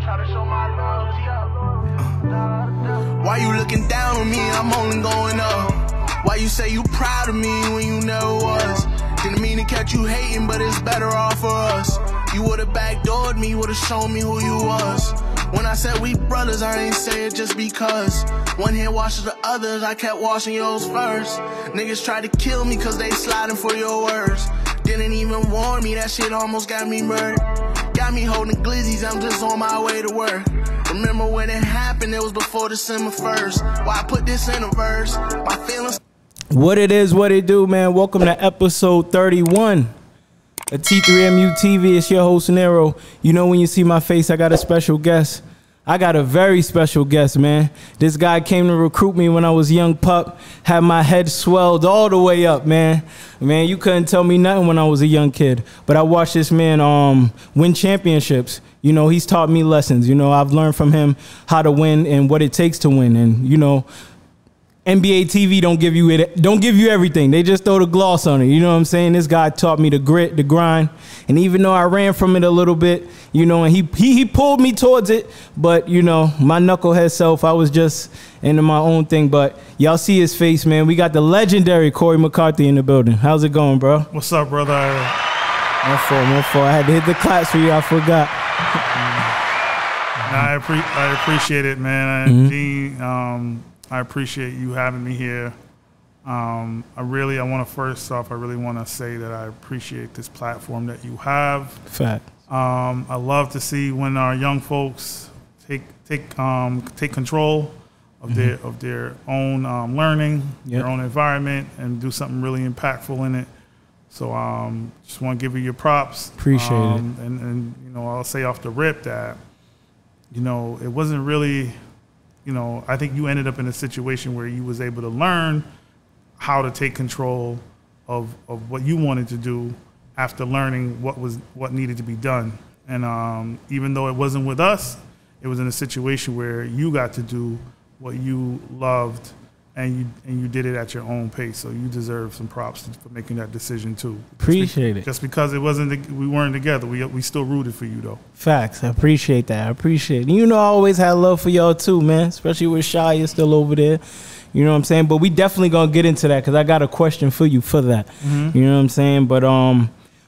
Why you looking down on me? I'm only going up. Why you say you proud of me when you never was? Didn't mean to catch you hating, but it's better off for us. You would've backdoored me, would've shown me who you was. When I said we brothers, I ain't say it just because. One hand washes the others, I kept washing yours first. Niggas tried to kill me cause they sliding for your words. Didn't even warn me, that shit almost got me murdered. Got me holding glizzies, I'm just on my way to work. Remember when it happened, it was before December 1st. Why I put this in a verse, my feelings. What it is, what it do, man. Welcome to episode 31 of T3MU TV. It's your host, Nero. You know when you see my face, I got a special guest. I got a very special guest, man. This guy came to recruit me when I was a young pup. Had my head swelled all the way up, man. Man, you couldn't tell me nothing when I was a young kid. But I watched this man win championships. You know, he's taught me lessons. You know, I've learned from him how to win and what it takes to win. And, you know, NBA TV don't give you everything. They just throw the gloss on it. You know what I'm saying? This guy taught me the grit, the grind. And even though I ran from it a little bit, you know, and he pulled me towards it, but you know, my knucklehead self, I was just into my own thing. But y'all see his face, man. We got the legendary Cory McCarty in the building. How's it going, bro? What's up, brother? My fault. I had to hit the claps for you. I forgot. I appreciate it, man. Gene, I appreciate you having me here. I really want to say that I appreciate this platform that you have. Fact. I love to see when our young folks take control of their own learning, their own environment, and do something really impactful in it. So just want to give you your props. Appreciate it. And you know, I'll say off the rip that, you know, it wasn't really. You know, I think you ended up in a situation where you was able to learn how to take control of what you wanted to do after learning what needed to be done. And even though it wasn't with us, it was in a situation where you got to do what you loved, and you did it at your own pace. So you deserve some props for making that decision too. Appreciate it. Just because we weren't together, we still rooted for you though. Facts. I appreciate that. I appreciate it. You know, I always had love for y'all too, man. Especially with Shia still over there. You know what I'm saying? But we definitely gonna get into that because I got a question for you for that. You know what I'm saying? But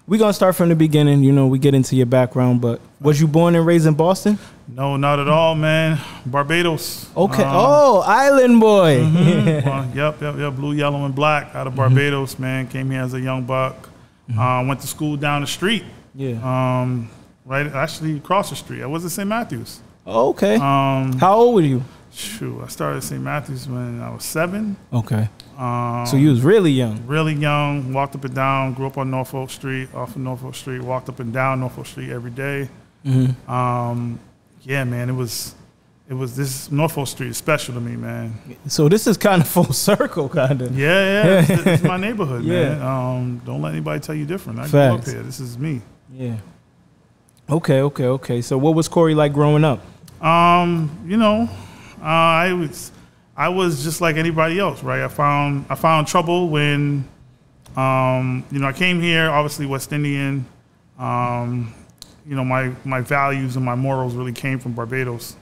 we gonna start from the beginning. You know, we get into your background. But was you born and raised in Boston? No, not at all, man. Barbados. Okay. Island boy. Yep. Blue, yellow, and black out of Barbados, man. Came here as a young buck. Went to school down the street. Yeah. Right, actually across the street. I was at St. Matthews. Okay. How old were you? Shoot, I started at St. Matthews when I was 7. Okay. So you was really young. Really young. Walked up and down. Grew up on Norfolk Street, off of Norfolk Street. Walked up and down Norfolk Street every day. Yeah, man, it was this Norfolk Street is special to me, man. So this is kind of full circle, kind of. Yeah. It's my neighborhood, man. Don't let anybody tell you different. I grew up here. This is me. Yeah. Okay. So what was Cory like growing up? You know, I was just like anybody else, right? I found trouble when, you know, I came here, obviously West Indian. You know, my values and my morals really came from Barbados.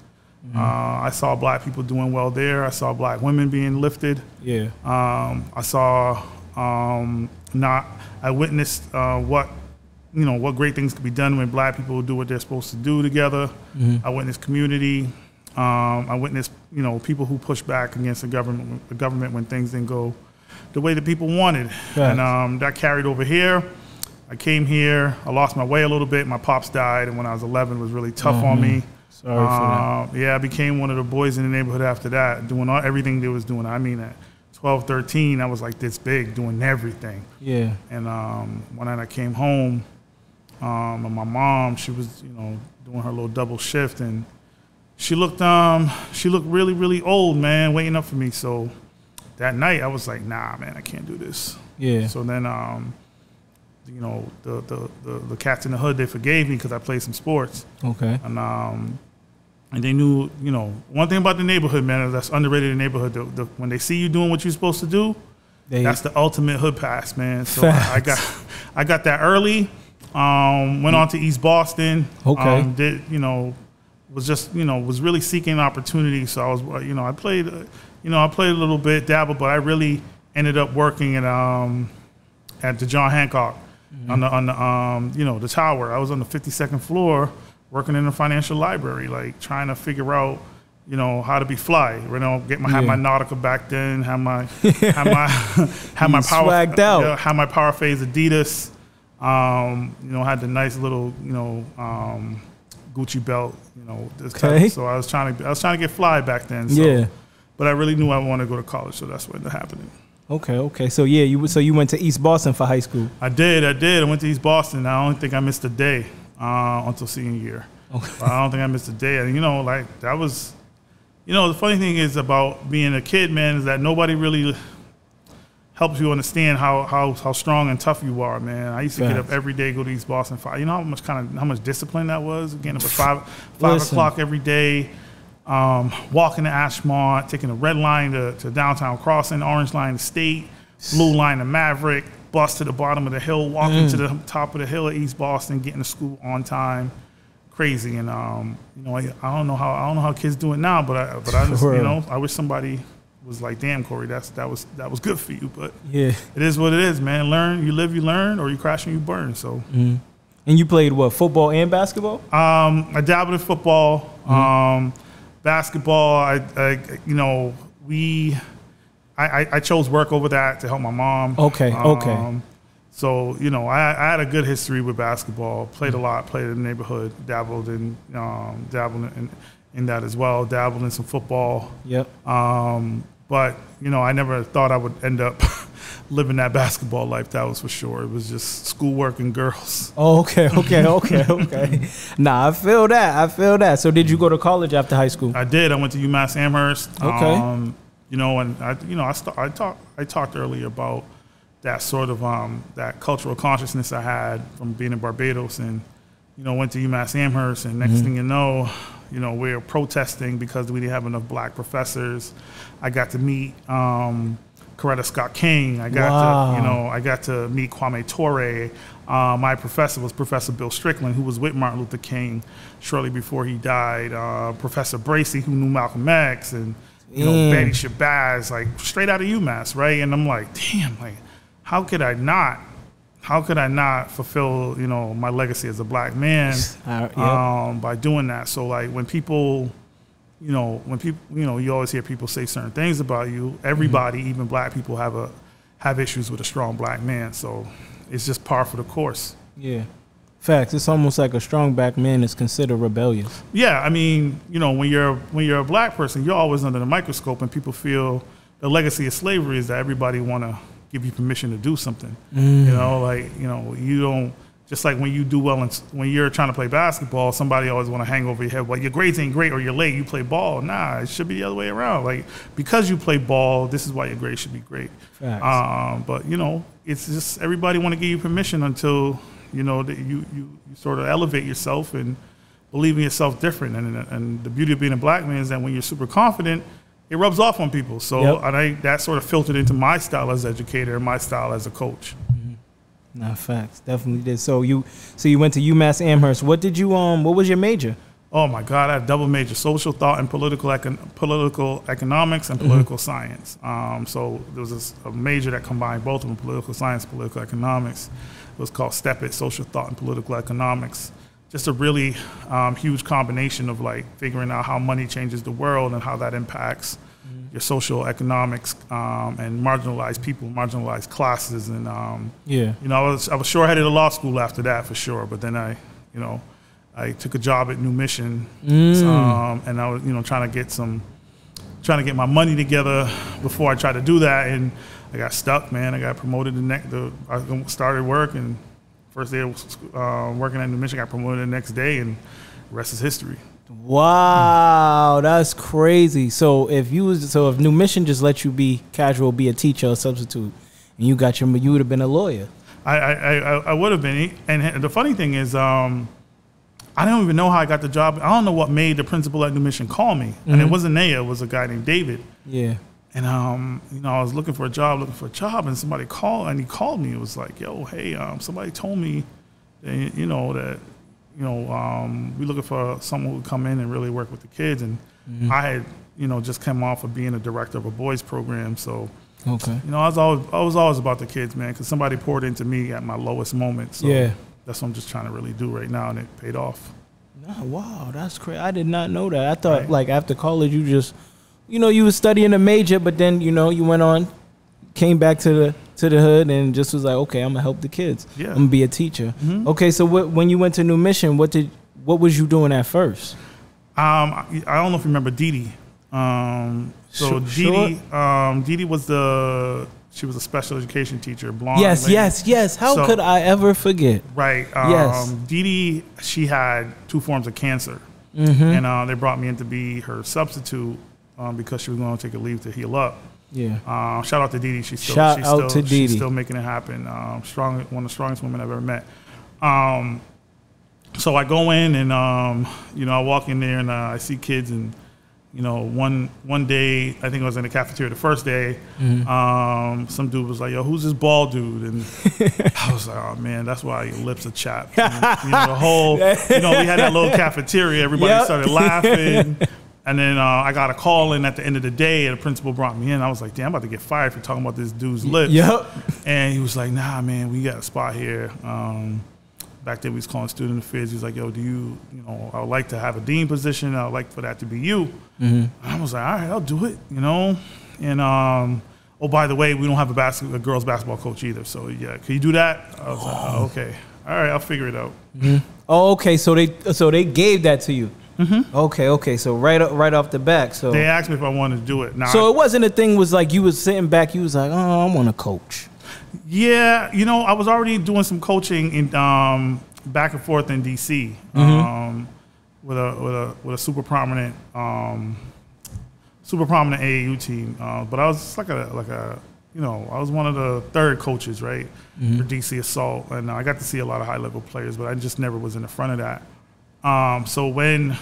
I saw black people doing well there. I saw black women being lifted. Yeah. I witnessed what great things could be done when black people do what they're supposed to do together. I witnessed community. I witnessed, you know, people who push back against the government when things didn't go the way that people wanted. And that carried over here. I came here, I lost my way a little bit. My pops died, and when I was 11, it was really tough on me. Sorry for that. Yeah, I became one of the boys in the neighborhood after that, doing everything they was doing. I mean, at 12, 13, I was like this big, doing everything. Yeah. And one night I came home, and my mom, she was, you know, doing her little double shift, and she looked really, really old, man, waiting up for me. So that night, I was like, nah, man, I can't do this. Yeah. So then, you know, the cats in the hood, they forgave me because I played some sports. Okay. And they knew, you know, one thing about the neighborhood, man, that's underrated in the neighborhood. When they see you doing what you're supposed to do, that's the ultimate hood pass, man. So I got that early. Went on to East Boston. Okay. Did, you know, was just, was really seeking opportunity. So I was, I played a little bit, dabbled, but I really ended up working at the John Hancock on the tower. I was on the 52nd floor working in the financial library, like trying to figure out, how to be fly. Have my Nautica back then, have my power, swagged out. Have my Power Phase Adidas. Had the nice little, Gucci belt, so I was trying to get fly back then. So, but I really knew I wanted to go to college, so that's what ended up happening. Okay. So you went to East Boston for high school. I did. I went to East Boston. I don't think I missed a day until senior year. Okay. I don't think I missed a day. And that was, the funny thing is about being a kid, man, is that nobody really helps you understand how strong and tough you are, man. I used to get up every day, go to East Boston 5. You know how much discipline that was? Getting up at 5 o'clock every day, walking to Ashmont, taking the red line to downtown Crossing, orange line to State, blue line to Maverick, bus to the bottom of the hill, walking to the top of the hill at East Boston, getting to school on time. Crazy. And I don't know how kids do it now, but I just, I wish somebody was like, damn, Corey, that was good for you. But it is what it is, man. Learn, you live, you learn, or you crash and you burn. So. And you played what, football and basketball? I dabbled in football, basketball. I chose work over that to help my mom. Okay. So I had a good history with basketball. Played a lot. Played in the neighborhood. Dabbled in that as well. Dabbled in some football. Yep. But I never thought I would end up living that basketball life. That was for sure. It was just schoolwork and girls. Oh, okay. Nah, I feel that. So did you go to college after high school? I did. I went to UMass Amherst. Okay. And I talked earlier about that sort of that cultural consciousness I had from being in Barbados, and went to UMass Amherst, and next thing you know, we were protesting because we didn't have enough black professors. I got to meet Coretta Scott King. I got to meet Kwame Ture. My professor was Professor Bill Strickland, who was with Martin Luther King shortly before he died. Professor Bracey, who knew Malcolm X, and Betty Shabazz, like straight out of UMass, right? And I'm like, damn, like, how could I not fulfill, my legacy as a black man by doing that? So like when people, you always hear people say certain things about you. Everybody, even black people, have issues with a strong black man. So it's just par for the course. Yeah. Facts. It's almost like a strong black man is considered rebellious. Yeah, I mean, when you're a black person, you're always under the microscope, and people feel the legacy of slavery is that everybody want to give you permission to do something. You don't, just like when you do well when you're trying to play basketball, somebody always want to hang over your head. Well, your grades ain't great, or you're late. You play ball. Nah, it should be the other way around. Like, because you play ball, this is why your grades should be great. Facts. But it's just everybody want to give you permission until that you sort of elevate yourself and believe in yourself different. And the beauty of being a black man is that when you're super confident, it rubs off on people. So that sort of filtered into my style as an educator and my style as a coach. Nah, facts. Definitely did. So you went to UMass Amherst. What was your major? Oh my God, I had a double major: social thought and political economics and political science. So there was a major that combined both of them: political science, political economics. It was called STEP IT, social thought and political economics. Just a really huge combination of like figuring out how money changes the world and how that impacts your social economics and marginalized people, marginalized classes. And I was sure headed to law school after that for sure. But then I took a job at New Mission, and I was trying to get my money together before I tried to do that, and I got stuck, man. I got promoted I started work, and first day working at New Mission, got promoted the next day, and the rest is history. Wow, that's crazy. So if New Mission just let you be casual, be a teacher or substitute, and you would have been a lawyer. I would have been. And the funny thing is, I don't even know how I got the job. I don't know what made the principal at New Mission call me. And it wasn't Naya, it was a guy named David. Yeah. And I was looking for a job, and somebody called, and he called me. It was like, yo, hey, somebody told me that, we looking for someone who would come in and really work with the kids. And I had, just come off of being a director of a boys program. So, okay. I was always about the kids, man, because somebody poured into me at my lowest moment. So that's what I'm just trying to really do right now, and it paid off. Oh, wow, that's crazy. I did not know that. I thought, like, after college, you just, you was studying a major, but then, you went on, came back to the hood, and just was like, okay, I'm going to help the kids. Yeah. I'm going to be a teacher. Okay, so when you went to New Mission, what was you doing at first? I don't know if you remember Dee Dee. Dee Dee was she was a special education teacher, blonde. Yes. How could I ever forget? Right. Yes. Dee Dee, she had 2 forms of cancer. And they brought me in to be her substitute because she was going to take a leave to heal up. Yeah. Shout out to Dee Dee. She's still making it happen. One of the strongest women I've ever met. So I go in and, I walk in there and I see kids and, one day, I think I was in the cafeteria the first day, some dude was like, yo, who's this bald dude? And I was like, oh, man, that's why your lips are chapped. And, the whole, we had that little cafeteria. Everybody started laughing. And then I got a call in at the end of the day, and the principal brought me in. I was like, damn, I'm about to get fired for talking about this dude's lips. And he was like, nah, man, we got a spot here. Back then we was calling student affairs. He was like, yo, I would like to have a dean position. I would like for that to be you. And I was like, all right, I'll do it, And, oh, by the way, we don't have a girls basketball coach either. So, yeah, can you do that? I was like, oh, okay. All right, I'll figure it out. Oh, okay, so they gave that to you. Okay. So right off the back. So they asked me if I wanted to do it. So it wasn't a thing was like you was sitting back, you was like, oh, I want to coach. Yeah, I was already doing some coaching in back and forth in DC with a super prominent AAU team. But I was like a I was one of the third coaches, right, for DC Assault, and I got to see a lot of high level players, but I just never was in the front of that. So when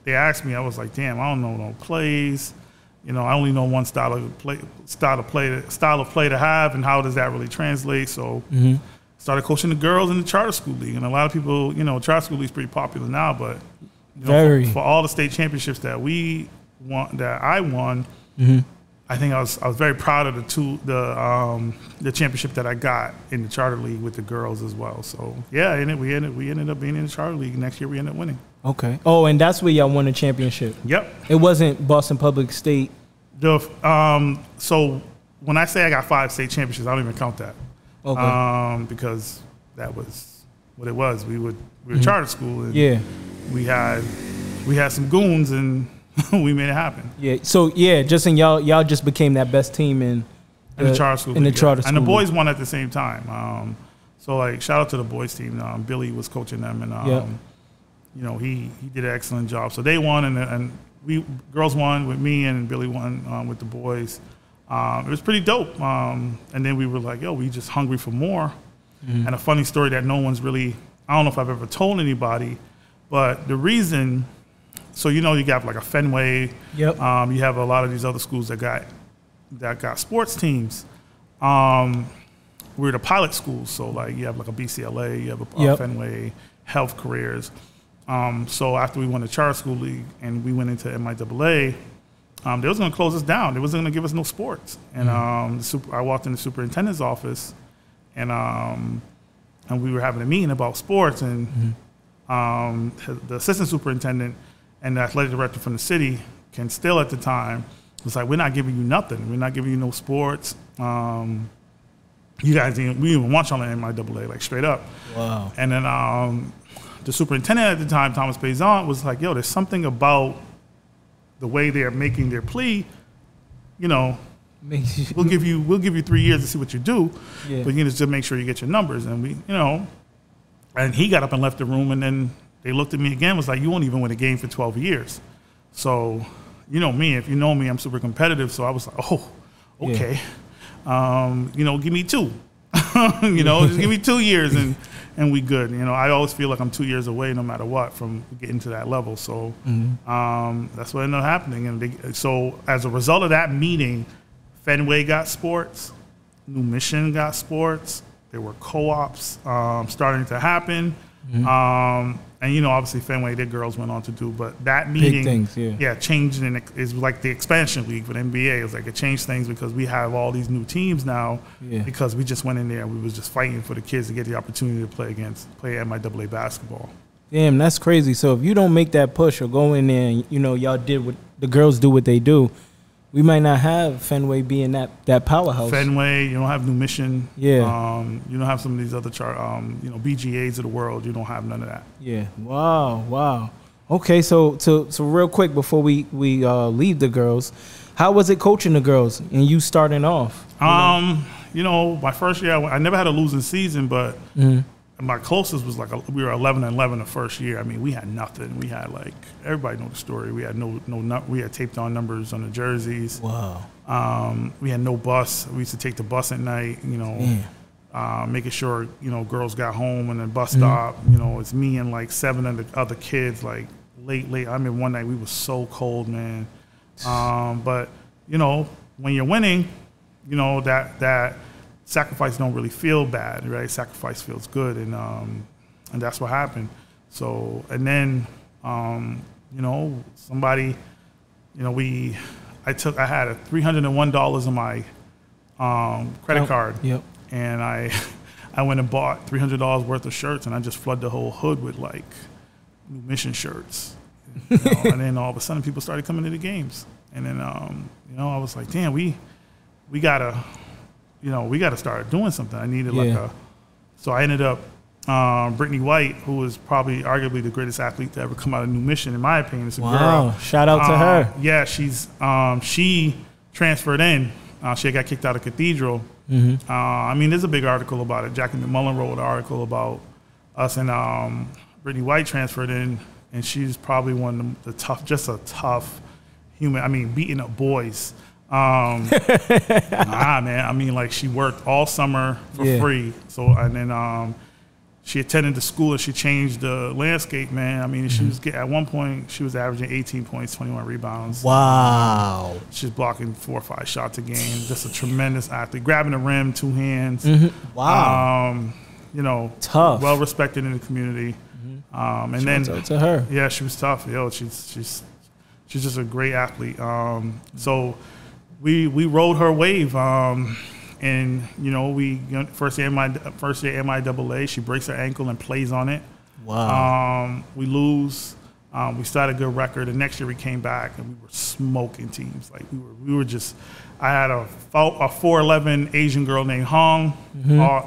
they asked me, I was like, damn, I don't know no plays. I only know one style of play to have, and how does that really translate? So started coaching the girls in the charter school league, and a lot of people, charter school league is pretty popular now, but for all the state championships that I won, I think I was very proud of the championship that I got in the charter league with the girls as well. So yeah, we ended up being in the charter league. Next year we ended up winning. Okay. Oh, and that's where y'all won the championship. Yep. It wasn't Boston Public State. So when I say I got 5 state championships, I don't even count that. Okay. Because that was what it was. We were charter school, and we had some goons, and we made it happen. Yeah. So just in y'all just became that best team in the charter school. In the charter school. And the boys won at the same time. So like shout out to the boys team. Billy was coaching them, and he did an excellent job. So they won, and we girls won with me, and Billy won with the boys. It was pretty dope. And then we were like, yo, we just hungry for more. And a funny story that no one's really, I don't know if I've ever told anybody, but the reason, so you got like a Fenway. Yep. You have a lot of these other schools that got sports teams. We're the pilot schools, so like you have like a BCLA, you have a Fenway, Health Careers. So after we won the charter school league and we went into MIAA, they was going to close us down. They wasn't going to give us no sports. And I walked in the superintendent's office, and we were having a meeting about sports, and the assistant superintendent and the athletic director from the city, Ken Still at the time, was like, we're not giving you nothing. We're not giving you no sports. You guys, we didn't even want y'all in MIAA, like straight up. Wow. And then the superintendent at the time, Thomas Payson, was like, yo, there's something about the way they're making their plea, we'll give you 3 years to see what you do, but you need to make sure you get your numbers. And and he got up and left the room, and then they looked at me again, was like, you won't even win a game for 12 years. So, me, if you know me, I'm super competitive. So I was like, oh, okay. Give me 2, just give me 2 years and we good. I always feel like I'm 2 years away no matter what from getting to that level. So that's what ended up happening. And so as a result of that meeting, Fenway got sports, New Mission got sports. There were co-ops starting to happen. And, you know, obviously Fenway, their girls went on to do, but that meeting, changed, and it's like the expansion league for the NBA. It was like it changed things because we have all these new teams now because we just went in there and we was just fighting for the kids to get the opportunity to play MIAA basketball. Damn, that's crazy. So if you don't make that push or go in there and, you know, y'all did what the girls do what they do, we might not have Fenway being that powerhouse. Fenway, you don't have New Mission. Yeah. You don't have some of these other BGAs of the world. You don't have none of that. Yeah. Wow. Okay, so real quick before we leave the girls, how was it coaching the girls and you starting off? You know, my first year, I never had a losing season, but my closest was we were 11-11 the first year. I mean, we had nothing. We had everybody know the story. We had we had taped on numbers on the jerseys. Wow. We had no bus. We used to take the bus at night, you know, making sure, you know, girls got home and then bus stop. You know, it's me and 7 of the other kids, late. I mean, one night we was so cold, man. But, you know, when you're winning, you know, that sacrifice don't really feel bad, right? Sacrifice feels good, and that's what happened. So, and then, you know, somebody, you know, I had a $301 on my credit card, and I went and bought $300 worth of shirts, and I just flooded the whole hood with New Mission shirts, you know? And then all of a sudden people started coming to the games, and then you know, I was like, damn, we gotta start doing something. I needed so I ended up, Brittany White, who was probably arguably the greatest athlete to ever come out of New Mission, in my opinion. It's a girl. Shout out to her. Yeah, she transferred in. She got kicked out of Cathedral. I mean, there's a big article about it. Jackie McMullen wrote an article about us, and Brittany White transferred in, and she's probably one of the tough human. I mean, beating up boys. Man. I mean, she worked all summer for free. So, and then she attended the school and she changed the landscape, man. I mean, she was at one point she was averaging 18 points, 21 rebounds. Wow. She's blocking 4 or 5 shots a game. Just a tremendous athlete, grabbing the rim 2 hands. Wow. You know, tough, well respected in the community. And then to her, yeah, she was tough. Yo, she's just a great athlete. So. We rode her wave, and you know first year MIAA, she breaks her ankle and plays on it. Wow. We lose. We started a good record. The next year we came back and we were smoking teams. We were just. I had a 4'11" Asian girl named Hong.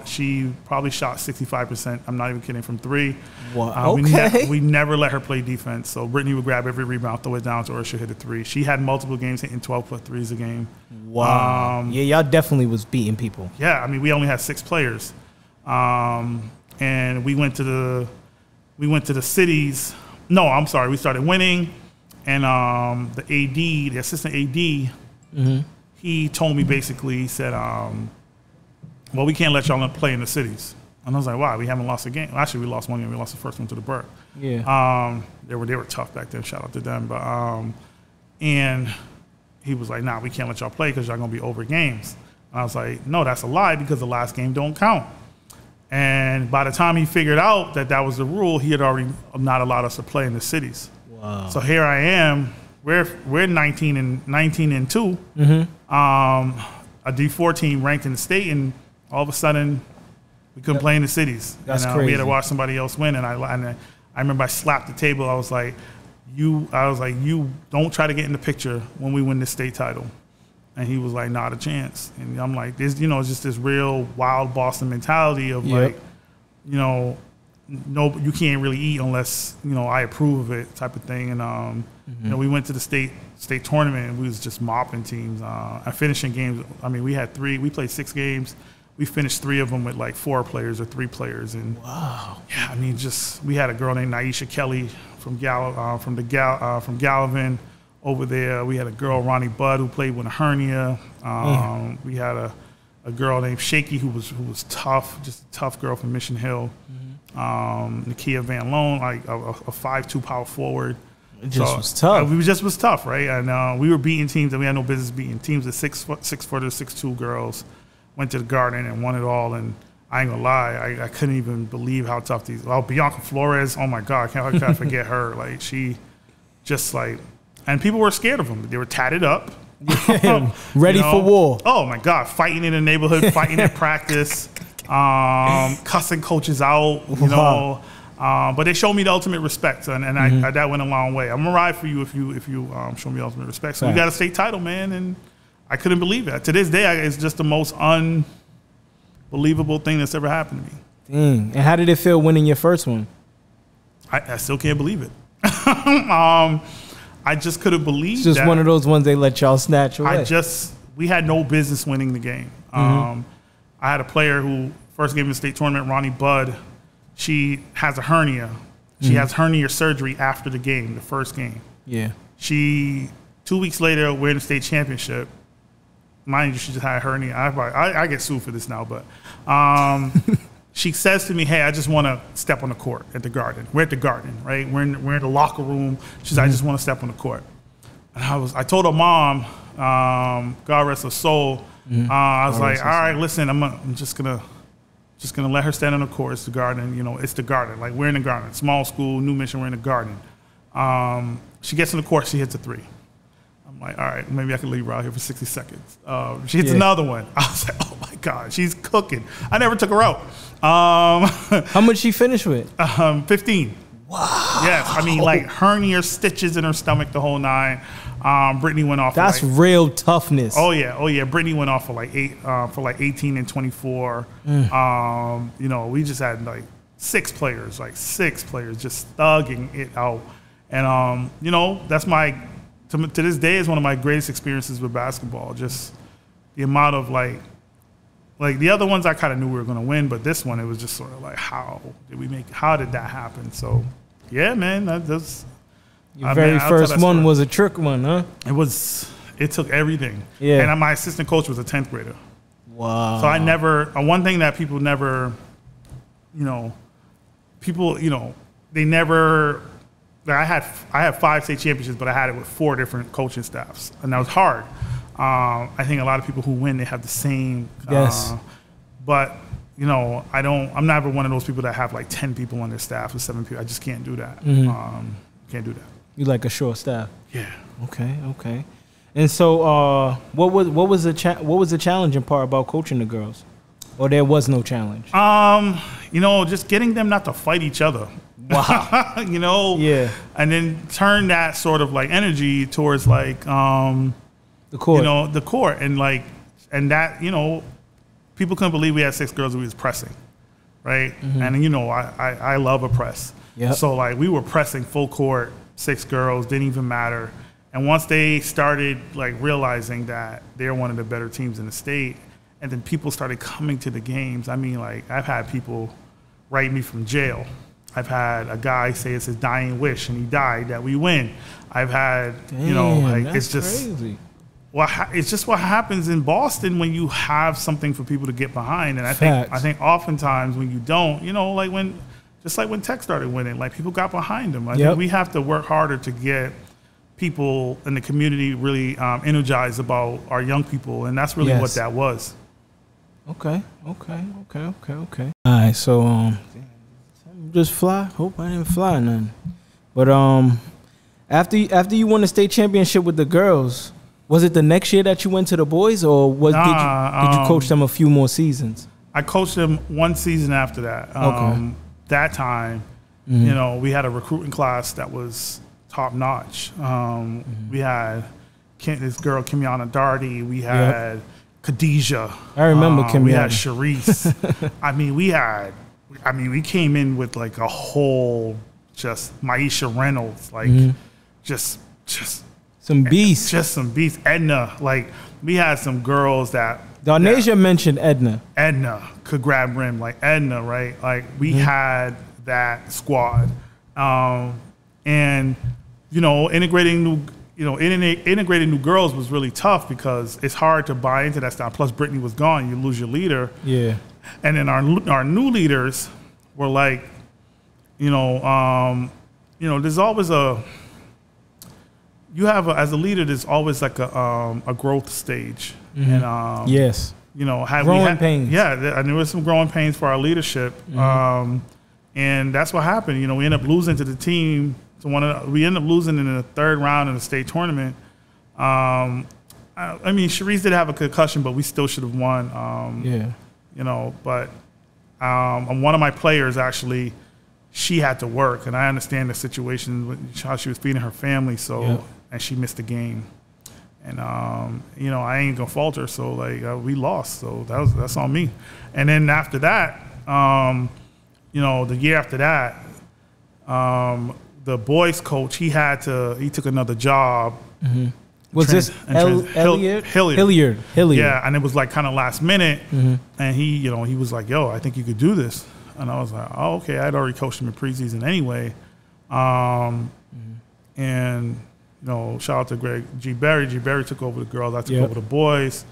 She probably shot 65%. I'm not even kidding, from 3. Wow. Okay. We never let her play defense. So Brittany would grab every rebound, throw it down to her, she'll hit a 3. She had multiple games hitting 12+ threes a game. Wow. Yeah, y'all definitely was beating people. Yeah, I mean, we only had 6 players, and we went to the cities. No, I'm sorry. We started winning, and the assistant AD. He told me basically, he said, well, we can't let y'all play in the cities. And I was like, why? We haven't lost a game. Well, actually, we lost one game. We lost the first one to the Burke. Yeah. They were tough back then. Shout out to them. But and he was like, nah, we can't let y'all play because y'all going to be over games. And I was like, no, that's a lie because the last game don't count. And by the time he figured out that was the rule, he had already not allowed us to play in the cities. Wow. So here I am. We're 19 and 2. A D4 team ranked in the state, and all of a sudden we couldn't play in the cities. That's crazy. We had to watch somebody else win, and I remember I slapped the table. I was like, you don't try to get in the picture when we win this state title. And he was like, not a chance. And I'm like, it's just this real wild Boston mentality of no, you can't really eat unless, I approve of it, type of thing. And, we went to the state tournament and we was just mopping teams, and finishing games. I mean, we played 6 games. We finished 3 of them with 4 players or 3 players. And wow. Yeah, I mean, we had a girl named Naisha Kelly from Gallivan over there. We had a girl, Ronnie Budd, who played with a hernia. We had a girl named Shaky who was tough, just a tough girl from Mission Hill. Nakia Van Loan, a 5'2" power forward. It just was tough. We just was tough, right? And we were beating teams that we had no business beating. Teams of 6'2" girls went to the Garden and won it all. And I ain't gonna lie, I couldn't even believe how tough these. Oh, Bianca Flores, oh my God, how can I forget her? Like she, just like, and people were scared of them. They were tatted up, ready for war. Oh my God, fighting in the neighborhood, fighting at practice, cussing coaches out, you know. But they showed me the ultimate respect, and I, that went a long way. I'm gonna ride for you if you show me ultimate respect. So we got a state title, man, and I couldn't believe it. To this day, it's just the most unbelievable thing that's ever happened to me. Dang. And how did it feel winning your first one? I still can't believe it. I just couldn't believe it's just that. One of those ones they let y'all snatch away. We had no business winning the game. I had a player who, first game in the state tournament, Ronnie Budd, she has a hernia. She has hernia surgery after the game, the first game. Yeah. 2 weeks later, we're in the state championship. Mind you, she just had a hernia. I get sued for this now, but she says to me, hey, I just want to step on the court at the Garden. We're at the Garden, right? We're in the locker room. She's like, I just want to step on the court. And I told her mom, God rest her soul, I was like, all right, listen, I'm just gonna let her stand on the court. It's the Garden, you know, it's the Garden. Like, we're in the Garden. Small school, New Mission, we're in the Garden. She gets in the court, she hits a three. I'm like, all right, maybe I can leave her out here for 60 seconds. She hits another one. I was like, oh my God, she's cooking. I never took her out. How much she finished with? 15. Wow. Yes, I mean, like hernia, stitches in her stomach, the whole nine. Brittany went off. That's real toughness. Oh yeah. Brittany went off for like 18 and 24. You know, we just had like six players just thugging it out. And you know, that's to this day is one of my greatest experiences with basketball. Just the amount of like the other ones I kind of knew we were going to win, but this one it was just sort of like, how did that happen? So yeah, man, that's. Your very first one was a trick one, huh? It took everything. Yeah. And my assistant coach was a 10th grader. Wow. So one thing that people never, they never, I had 5 state championships, but I had it with 4 different coaching staffs. And that was hard. I think a lot of people who win, they have the same. Yes. But, you know, I'm never one of those people that have like 10 people on their staff or 7 people. I just can't do that. Can't do that. You like a short staff? Yeah. Okay. And so, what was the challenging part about coaching the girls, or there was no challenge? You know, just getting them not to fight each other. Wow. You know. Yeah. And then turn that sort of like energy towards like the court. You know, the court, and that, you know, people couldn't believe we had 6 girls who was pressing, right? And you know, I love a press. Yep. So like we were pressing full court. 6 girls, didn't even matter. And once they started like realizing that they're one of the better teams in the state, and then people started coming to the games. I mean, like, I've had people write me from jail. I've had a guy say it's his dying wish and he died that we win. I've had, you know, like, it's just crazy. Well, it's just what happens in Boston when you have something for people to get behind. And I think oftentimes when you don't, you know, like just like when Tech started winning, like people got behind them. I think we have to work harder to get people in the community really energized about our young people, and that's really what that was. Okay. All right, so just fly. Hope I didn't fly none. But after you won the state championship with the girls, was it the next year that you went to the boys, or did you coach them a few more seasons? I coached them 1 season after that. That time, you know, we had a recruiting class that was top notch. We had this girl, Kimiana Darty. We had Khadijah. I remember Kimiana. We had Sharice. we came in with like a whole, just Maisha Reynolds, like just some beasts. Just some beasts. Edna, like we had some girls that. Darnasia mentioned Edna. Edna could grab rim, like Edna, right? Like we had that squad, and you know, integrating new girls was really tough because it's hard to buy into that style. Plus, Brittany was gone; you lose your leader. Yeah, and then our new leaders were like, there's always as a leader, there's always like a growth stage. And yes. you know, growing pains. Yeah, and there was some growing pains for our leadership. And that's what happened. You know, we ended up losing to the team. We ended up losing in the third round in the state tournament. I mean, Sharice did have a concussion, but we still should have won. You know, but one of my players actually, she had to work, and I understand the situation with how she was feeding her family. So, and she missed the game, and you know, I ain't gonna fault her. So like, we lost. So that's on me. And then after that, you know, the year after that, the boys coach, he took another job. Was this Hilliard? Hilliard. Yeah, and it was like kind of last minute, and he, you know, he was like, "Yo, I think you could do this," and I was like, "Oh, okay." I'd already coached him in preseason anyway, and you know, shout out to Greg G. Berry. G. Berry took over the girls. I took over the boys,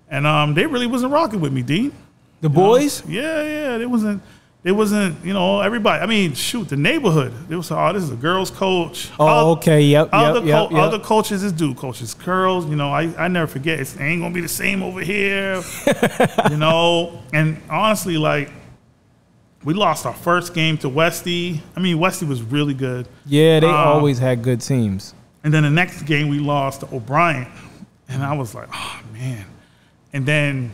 and they really wasn't rocking with me, Dean. The boys? Yeah, they wasn't. It wasn't, you know, everybody. I mean, shoot, the neighborhood. It was, this is a girls' coach. Okay, Other coaches is dude coaches. Girls, you know, I never forget. It ain't gonna be the same over here, you know. And honestly, like, we lost our first game to Westy. I mean, Westy was really good. Yeah, they always had good teams. And then the next game we lost to O'Brien, and I was like, oh man. And then.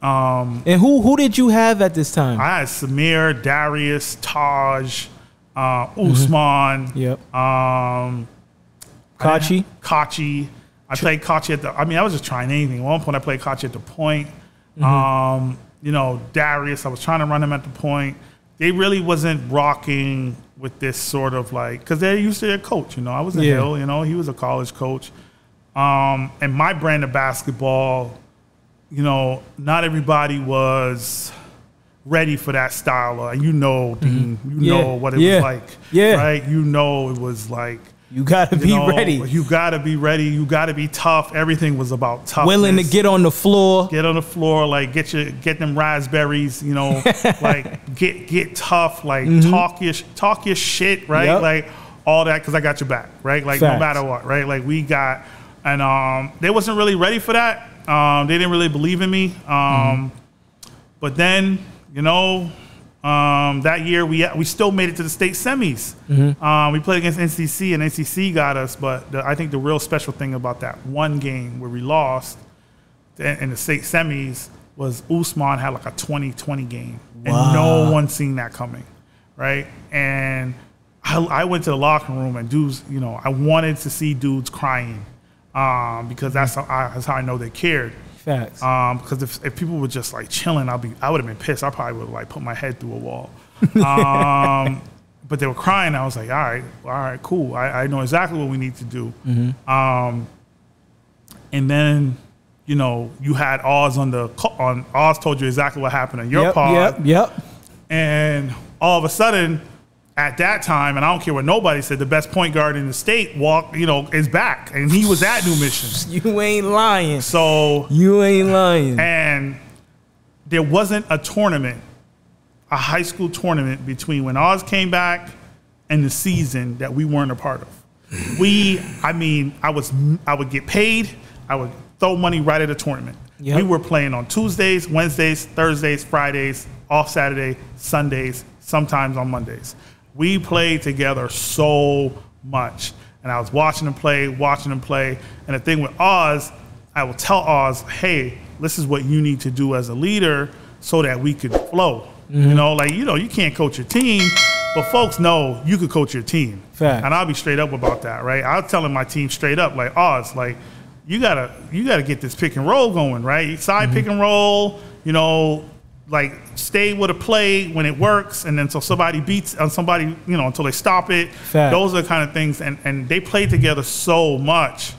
And who did you have at this time? I had Samir, Darius, Taj, Usman. Kachi. I played Kachi at the. I mean, I was just trying anything. At one point, I played Kachi at the point. You know, Darius. I was trying to run him at the point. They really wasn't rocking with this sort of like, because they're used to their coach. You know, I was in Hill. You know, he was a college coach. And my brand of basketball. You know, not everybody was ready for that style. You know, Dean, you know what it was like, right? You know, it was like you gotta be ready. You gotta be ready. You gotta be tough. Everything was about toughness. Willing to get on the floor. Get on the floor, like get them raspberries. You know, like get tough. Like talk your shit, right? Like all that, because I got your back, right? Like no matter what, right? Like we got, and they wasn't really ready for that. They didn't really believe in me. But then, you know, that year we still made it to the state semis. We played against NCC, and NCC got us. But I think the real special thing about that one game where we lost in the state semis was Usman had like a 20-20 game. And no one seen that coming, right? And I went to the locker room, and dudes, you know, I wanted to see dudes crying. Because that's how I know they cared. Facts. Because if people were just like chilling, I would have been pissed. I probably would have like put my head through a wall. But they were crying. I was like, all right, cool. I know exactly what we need to do. And then, you know, you had Oz Oz told you exactly what happened on your pod. And all of a sudden, at that time, and I don't care what nobody said, the best point guard in the state is back, and he was at New Mission. You ain't lying. So you ain't lying. And there wasn't a tournament, a high school tournament between when Oz came back and the season that we weren't a part of. I would get paid. I would throw money right at a tournament. We were playing on Tuesdays, Wednesdays, Thursdays, Fridays, off Saturday, Sundays, sometimes on Mondays. We played together so much, and I was watching them play. And the thing with Oz, I will tell Oz, hey, this is what you need to do as a leader so that we could flow. You know, like, you know, you can't coach your team, but folks know you could coach your team. Fact. And I'll be straight up about that, right? I'll tell my team straight up, like, Oz, like, you gotta get this pick and roll going, right? Side pick and roll, you know, like stay with a play when it works, and then so somebody beats on somebody, you know, until they stop it. Fact. Those are the kind of things, and they played together so much.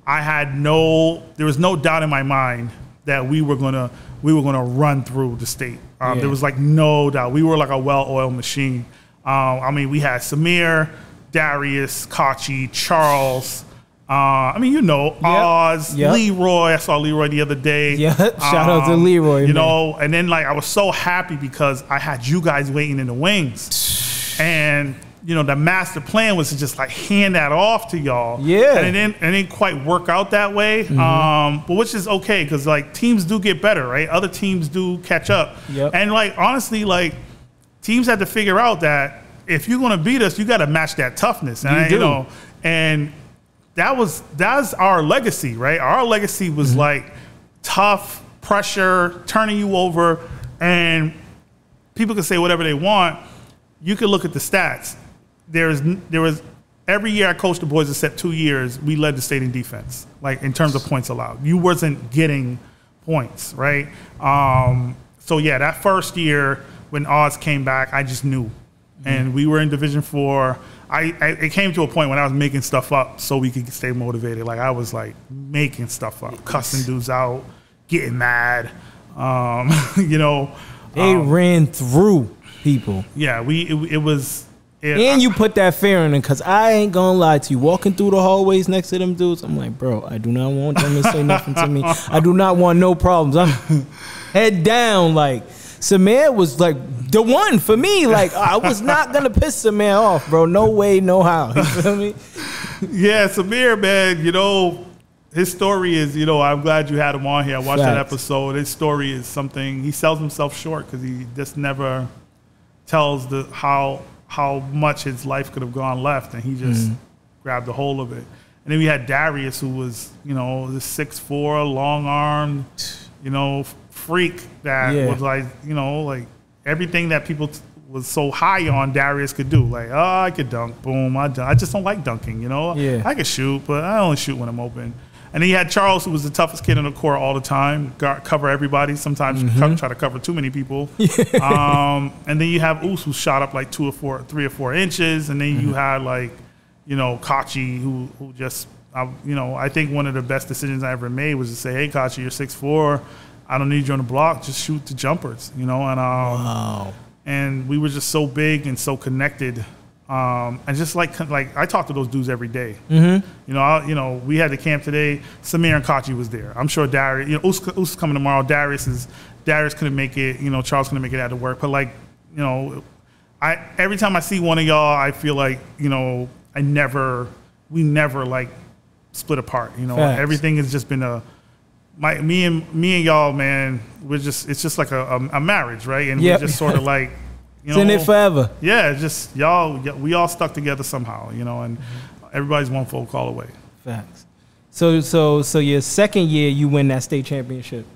There was no doubt in my mind that we were gonna run through the state. There was like no doubt. We were like a well-oiled machine. I mean, we had Samir, Darius, Kachi, Charles. I mean, you know, Oz, Leroy. I saw Leroy the other day. Shout out to Leroy. You know, and then like I was so happy because I had you guys waiting in the wings, and you know, the master plan was to just like hand that off to y'all. Yeah. And it didn't quite work out that way. But which is okay, because like teams do get better, right? Other teams do catch up. Yep. And like honestly, like teams had to figure out that if you're gonna beat us, you gotta match that toughness. And you know, and that's our legacy, right? Our legacy was like tough, pressure, turning you over, and people can say whatever they want. You can look at the stats. There was every year I coached the boys except 2 years, we led the state in defense, like in terms of points allowed. You wasn't getting points, right? So yeah, that first year when Oz came back, I just knew. And we were in Division IV. It came to a point when I was making stuff up so we could stay motivated. Like I was like making stuff up, cussing dudes out, getting mad. You know, they ran through people. Yeah, it was. And you put that fear in them, because I ain't gonna lie to you. Walking through the hallways next to them dudes, I'm like, bro, I do not want them to say nothing to me. I do not want no problems. I'm head down. Like Samir was like the one for me. Like I was not gonna piss Samir off, bro. No way, no how. You feel me? Yeah, Samir, man. You know, his story is. You know, I'm glad you had him on here. I watched that episode. His story is something. He sells himself short because he just never tells how much his life could have gone left, and he just grabbed a hold of it. And then we had Darius, who was, you know, the 6'4", long-armed, you know, freak that was like, you know, like everything that people was so high on, Darius could do. Like, oh, I could dunk, boom, I just don't like dunking, you know. I could shoot, but I only shoot when I'm open. And then you had Charles, who was the toughest kid in the court all the time, cover everybody. Sometimes try to cover too many people. And then you have Oos, who shot up like 3 or 4 inches. And then you had like, you know, Kachi, who just, you know, I think one of the best decisions I ever made was to say, hey, Kachi, you're 6'4". I don't need you on the block. Just shoot the jumpers, you know. And and we were just so big and so connected. And just like I talk to those dudes every day. You know, we had the camp today. Samir and Kachi was there. I'm sure Darius, you know, Us is coming tomorrow. Darius couldn't make it. You know, Charles couldn't make it out to work. But like, you know, every time I see one of y'all, I feel like, you know, we never like split apart. You know, everything has just been me and y'all, man. It's just like a marriage, right? And we're just sort of like. You know, it's in it forever. Yeah, just we all stuck together somehow, you know, and everybody's one phone call away. Facts. So your second year, you win that state championship.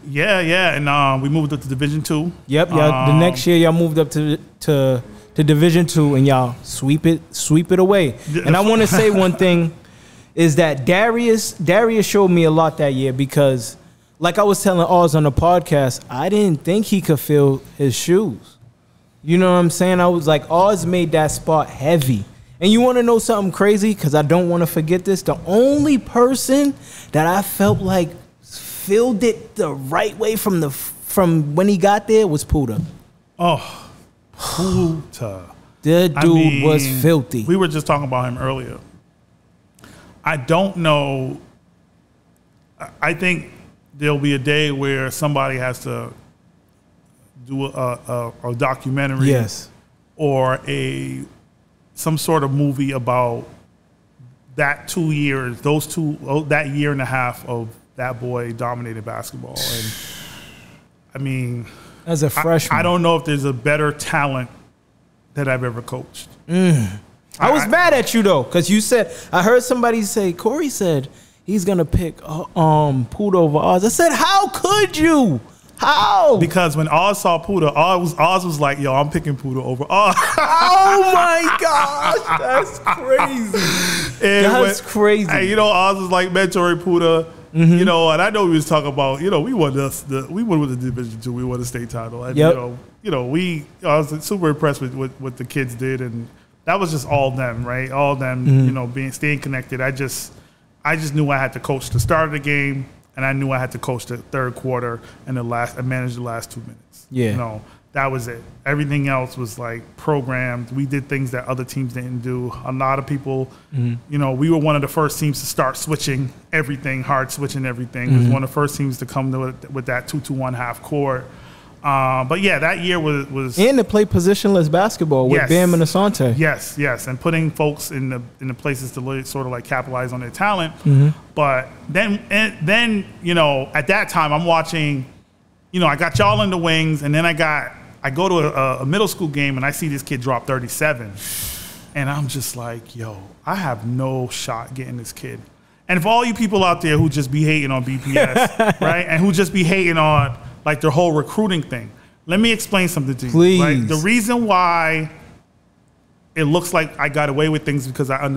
Yeah, and we moved up to Division II. Yep, the next year y'all moved up to Division II, and y'all sweep it away. And I want to say one thing is that Darius showed me a lot that year, because, like I was telling Oz on the podcast, I didn't think he could fill his shoes. You know what I'm saying? I was like, Oz made that spot heavy. And you want to know something crazy? Because I don't want to forget this. The only person that I felt like filled it the right way from when he got there was Puda. Oh, Puda. That dude was filthy. We were just talking about him earlier. I don't know. I think there'll be a day where somebody has to do a documentary, or some sort of movie about that 2 years, that year and a half of that boy dominated basketball. And I mean, as a freshman, I don't know if there's a better talent that I've ever coached. I was mad at you though, because you said, I heard somebody say, Corey said he's gonna pick Puda over Oz. I said, how could you? How? Because when Oz saw Puda, Oz was like, yo, I'm picking Puda over Oz. Oh my gosh, that's crazy. That's crazy. And, you know, Oz was like mentoring Puda. You know, and I know we was talking about, you know, we won with the Division II, we won the state title. And you know, I was super impressed with what the kids did, and that was just all them, right? All them, you know, staying connected. I just knew I had to coach the start of the game. And I knew I had to coach the third quarter and manage the last 2 minutes. Yeah. You know, that was it. Everything else was like programmed. We did things that other teams didn't do. A lot of people, you know, we were one of the first teams to start switching everything, hard switching everything. We was one of the first teams to come with that 2-2-1 half court. But yeah, that year was and to play positionless basketball with Bam and Asante. Yes, and putting folks in the places to sort of like capitalize on their talent. But then you know, at that time I'm watching, you know, I got y'all in the wings, and then I go to a middle school game and I see this kid drop 37, and I'm just like, yo, I have no shot getting this kid. And for all you people out there who just be hating on BPS, right, and who just be hating on like their whole recruiting thing, let me explain something to you. Please. Like, the reason why it looks like I got away with things because I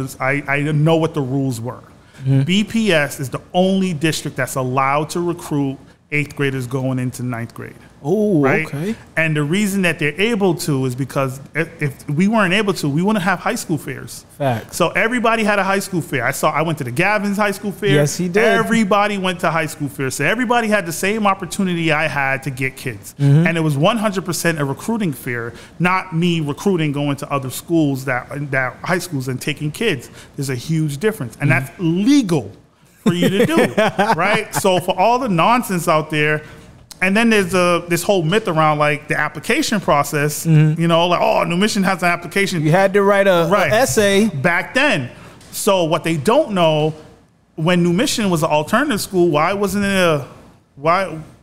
know what the rules were. BPS is the only district that's allowed to recruit 8th graders going into 9th grade. Oh, right? Okay. And the reason that they're able to is because if we weren't able to, we wouldn't have high school fairs. Facts. So everybody had a high school fair. I went to the Gavin's high school fair. Yes, he did. Everybody went to high school fair. So everybody had the same opportunity I had to get kids. And it was 100% a recruiting fair, not me recruiting going to other schools that high schools and taking kids. There's a huge difference. And that's legal for you to do, right? So for all the nonsense out there, and then there's this whole myth around like the application process, you know, like, oh, New Mission has an application. You had to write a essay back then. So what they don't know, when New Mission was an alternative school, why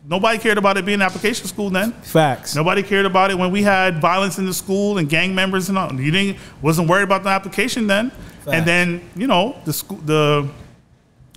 nobody cared about it being an application school then? Facts. Nobody cared about it when we had violence in the school and gang members and all. You wasn't worried about the application then. Facts. And then, you know,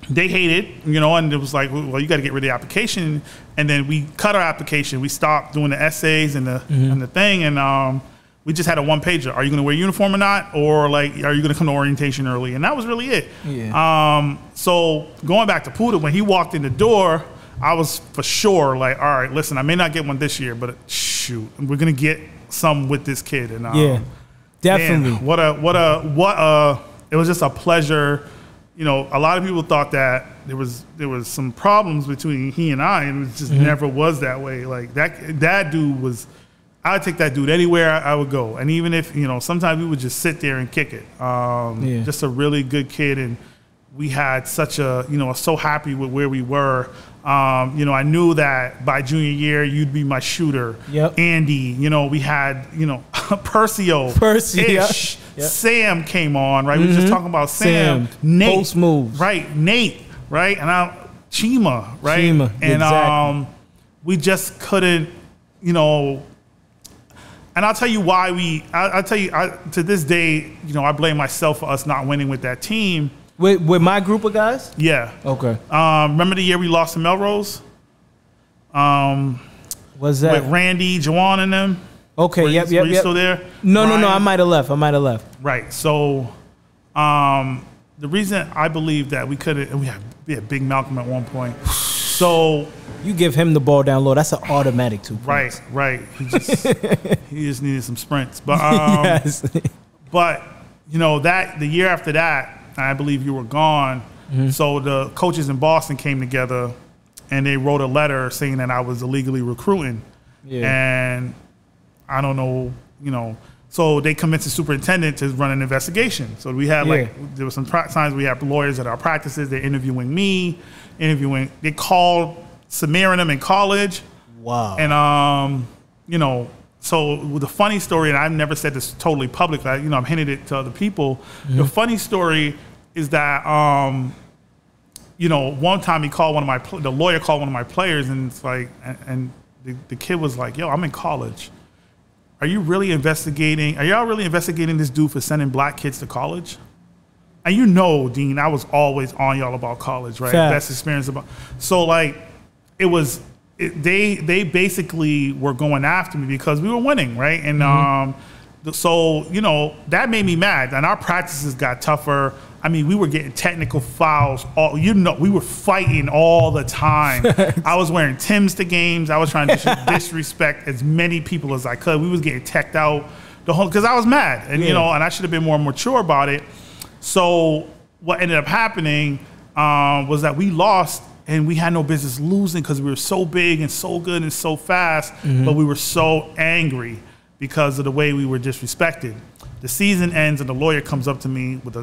they hated, you know, and it was like, well, you got to get rid of the application. And then we cut our application. We stopped doing the essays and the thing. And we just had a one-pager. Are you going to wear a uniform or not? Or like, are you going to come to orientation early? And that was really it. Yeah. So going back to Puda, when he walked in the door, I was for sure like, all right, listen, I may not get one this year, but shoot, we're going to get some with this kid. And yeah, definitely. Man, it was just a pleasure. You know, a lot of people thought that there was some problems between he and I, and it just never was that way. Like that dude was, I would take that dude anywhere I would go, and even if, you know, sometimes we would just sit there and kick it. Just a really good kid, and we had such a, you know, so happy with where we were. You know, I knew that by junior year you'd be my shooter. Yep. Andy, you know, we had, you know, Percy, Ish. Yep. Sam came on, right? We were just talking about Sam. Nate. Post moves. Right. Nate, right? And Chima, right? Chima, and exactly. We just couldn't, you know, and I'll tell you why I'll tell you, to this day, you know, I blame myself for us not winning with that team. With my group of guys? Yeah. Okay. Remember the year we lost to Melrose? Was that? With Randy, Jawan, and them? Okay, were you still there? No, I might have left. Right. So the reason I believe that we had Big Malcolm at one point. So you give him the ball down low, that's an automatic 2 points. Right. He just needed some sprints. But yes. But you know, the year after that, I believe you were gone. So the coaches in Boston came together and they wrote a letter saying that I was illegally recruiting. Yeah. And I don't know, you know, so they convinced the superintendent to run an investigation. So we had there were some times we had lawyers at our practices. They're interviewing me, they called Samir and them in college. Wow. And, you know, so the funny story, and I've never said this totally public, you know, I've hinted it to other people. The funny story is that, you know, one time the lawyer called one of my players, and it's like, and the kid was like, yo, I'm in college. Are y'all really investigating this dude for sending black kids to college? And you know, Dean, I was always on y'all about college, right? Fact. Best experience about. So like, they basically were going after me because we were winning, right? And so, you know, that made me mad. And our practices got tougher. I mean, we were getting technical fouls. We were fighting all the time. I was wearing Timbs to games. I was trying to disrespect as many people as I could. We was getting teched out because I was mad, and you know, and I should have been more mature about it. So what ended up happening was that we lost, and we had no business losing because we were so big and so good and so fast, but we were so angry because of the way we were disrespected. The season ends and the lawyer comes up to me with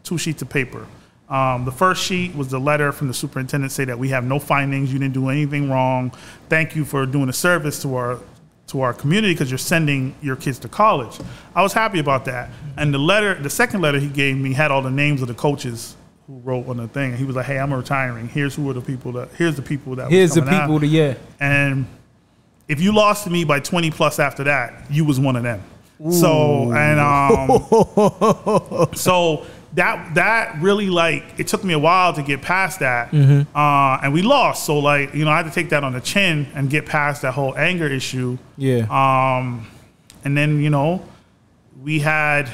2 sheets of paper. The first sheet was the letter from the superintendent say that we have no findings. You didn't do anything wrong. Thank you for doing a service to our community because you're sending your kids to college. I was happy about that. And the second letter he gave me had all the names of the coaches who wrote on the thing. He was like, hey, I'm retiring. Here's the people that yeah. And if you lost to me by 20 plus after that, you was one of them. Ooh. So that really, like, it took me a while to get past that. And we lost. So, like, you know, I had to take that on the chin and get past that whole anger issue. Yeah. And then, you know, we had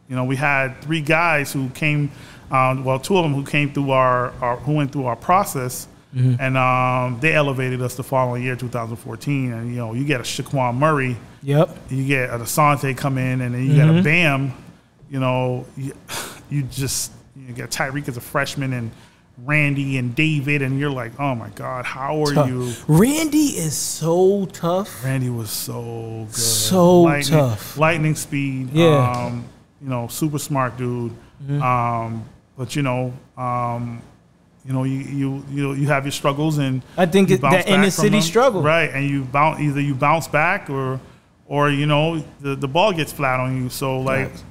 3 guys who came, well, 2 of them who came through who went through our process. And they elevated us the following year, 2014. And, you know, you get a Shaquan Murray. Yep. You get a Asante come in, and then you get a Bam. You know, you get Tyreek as a freshman, and Randy and David, and you're like, oh my God, how are you? Randy is so tough. Randy was so good. So tough. Lightning speed. Yeah. You know, super smart dude. But you know, you have your struggles, and I think that inner city struggle, right? And either you bounce back, or you know, the ball gets flat on you. So like. Right.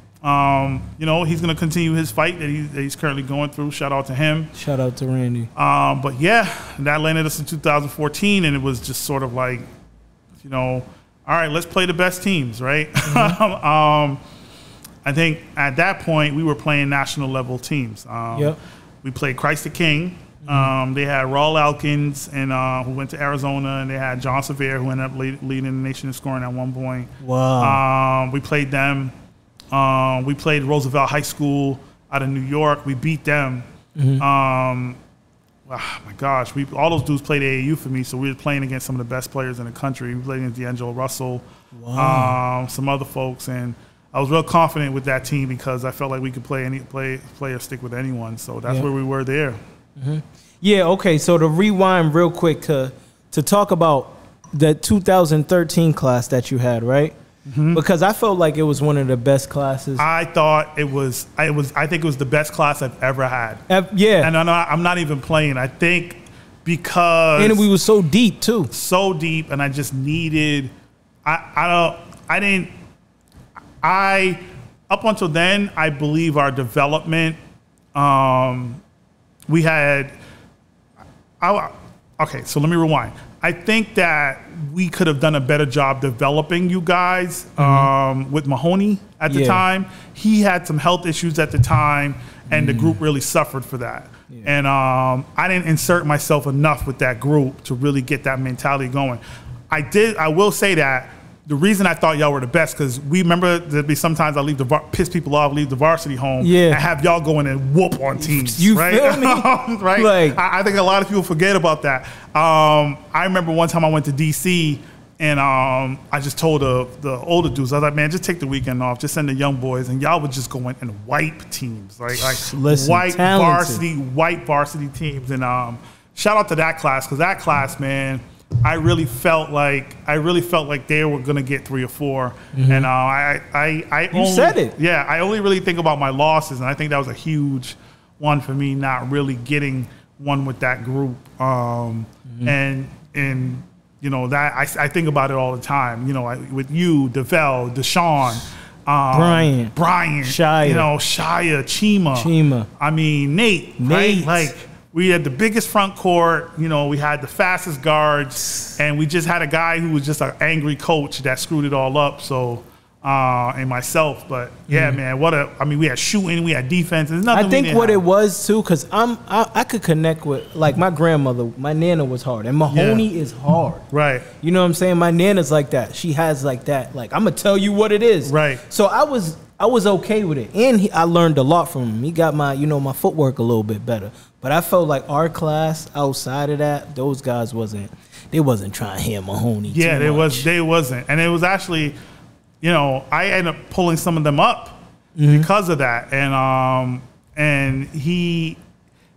You know, he's going to continue his fight that he's currently going through. Shout out to him. Shout out to Randy. But yeah, that landed us in 2014, and it was just sort of like, you know, all right, let's play the best teams, right? I think at that point we were playing national level teams. We played Christ the King. They had Raul Elkins, and who went to Arizona, and they had John Sevier, who ended up leading the nation in scoring at one point. Wow. We played them. We played Roosevelt High School out of New York. We beat them. Oh my gosh, all those dudes played AAU for me, so we were playing against some of the best players in the country. We played against D'Angelo Russell, some other folks, and I was real confident with that team because I felt like we could play or stick with anyone. So that's where we were there. Yeah. Okay. So to rewind real quick to talk about the 2013 class that you had, right? Because I felt like it was one of the best classes. I thought it was. I think it was the best class I've ever had. Yeah. And I'm not even playing. I think because we were so deep too. So deep, and I just needed. Up until then, I believe our development. We had. Okay, so let me rewind. I think that we could have done a better job developing you guys with Mahoney at the time. He had some health issues at the time, and the group really suffered for that. And I didn't insert myself enough with that group to really get that mentality going. I will say that the reason I thought y'all were the best, because we remember there'd be sometimes I piss people off, leave the varsity home, and have y'all go in and whoop on teams. You right? feel me? Right? Like, I think a lot of people forget about that. I remember one time I went to DC, and I just told the older dudes, I was like, man, just take the weekend off, just send the young boys, and y'all would just go in and wipe teams, right? Like white varsity teams. And shout out to that class, because that class, man, I really felt like they were gonna get 3 or 4, and you said it. Yeah, I only really think about my losses, and I think that was a huge one for me, not really getting one with that group. And you know that I think about it all the time. You know, with you, DeVell, Deshaun, Brian, Shia, you know, Shia, Chima. I mean, Nate. Right? Like. We had the biggest front court, you know, we had the fastest guards, and we just had a guy who was just an angry coach that screwed it all up. So, and myself, but yeah, man, we had shooting, we had defense. There's nothing. I think what it was too, because I could connect with, like, my grandmother, my Nana was hard, and Mahoney is hard. Right. You know what I'm saying? My Nana's like that. She has like that. Like, I'm gonna tell you what it is. Right. So I was okay with it, and I learned a lot from him. He got my footwork a little bit better. But I felt like our class, outside of that, those guys wasn't trying to hear Mahoney. Yeah, they wasn't, and it was actually, you know, I ended up pulling some of them up because of that, and he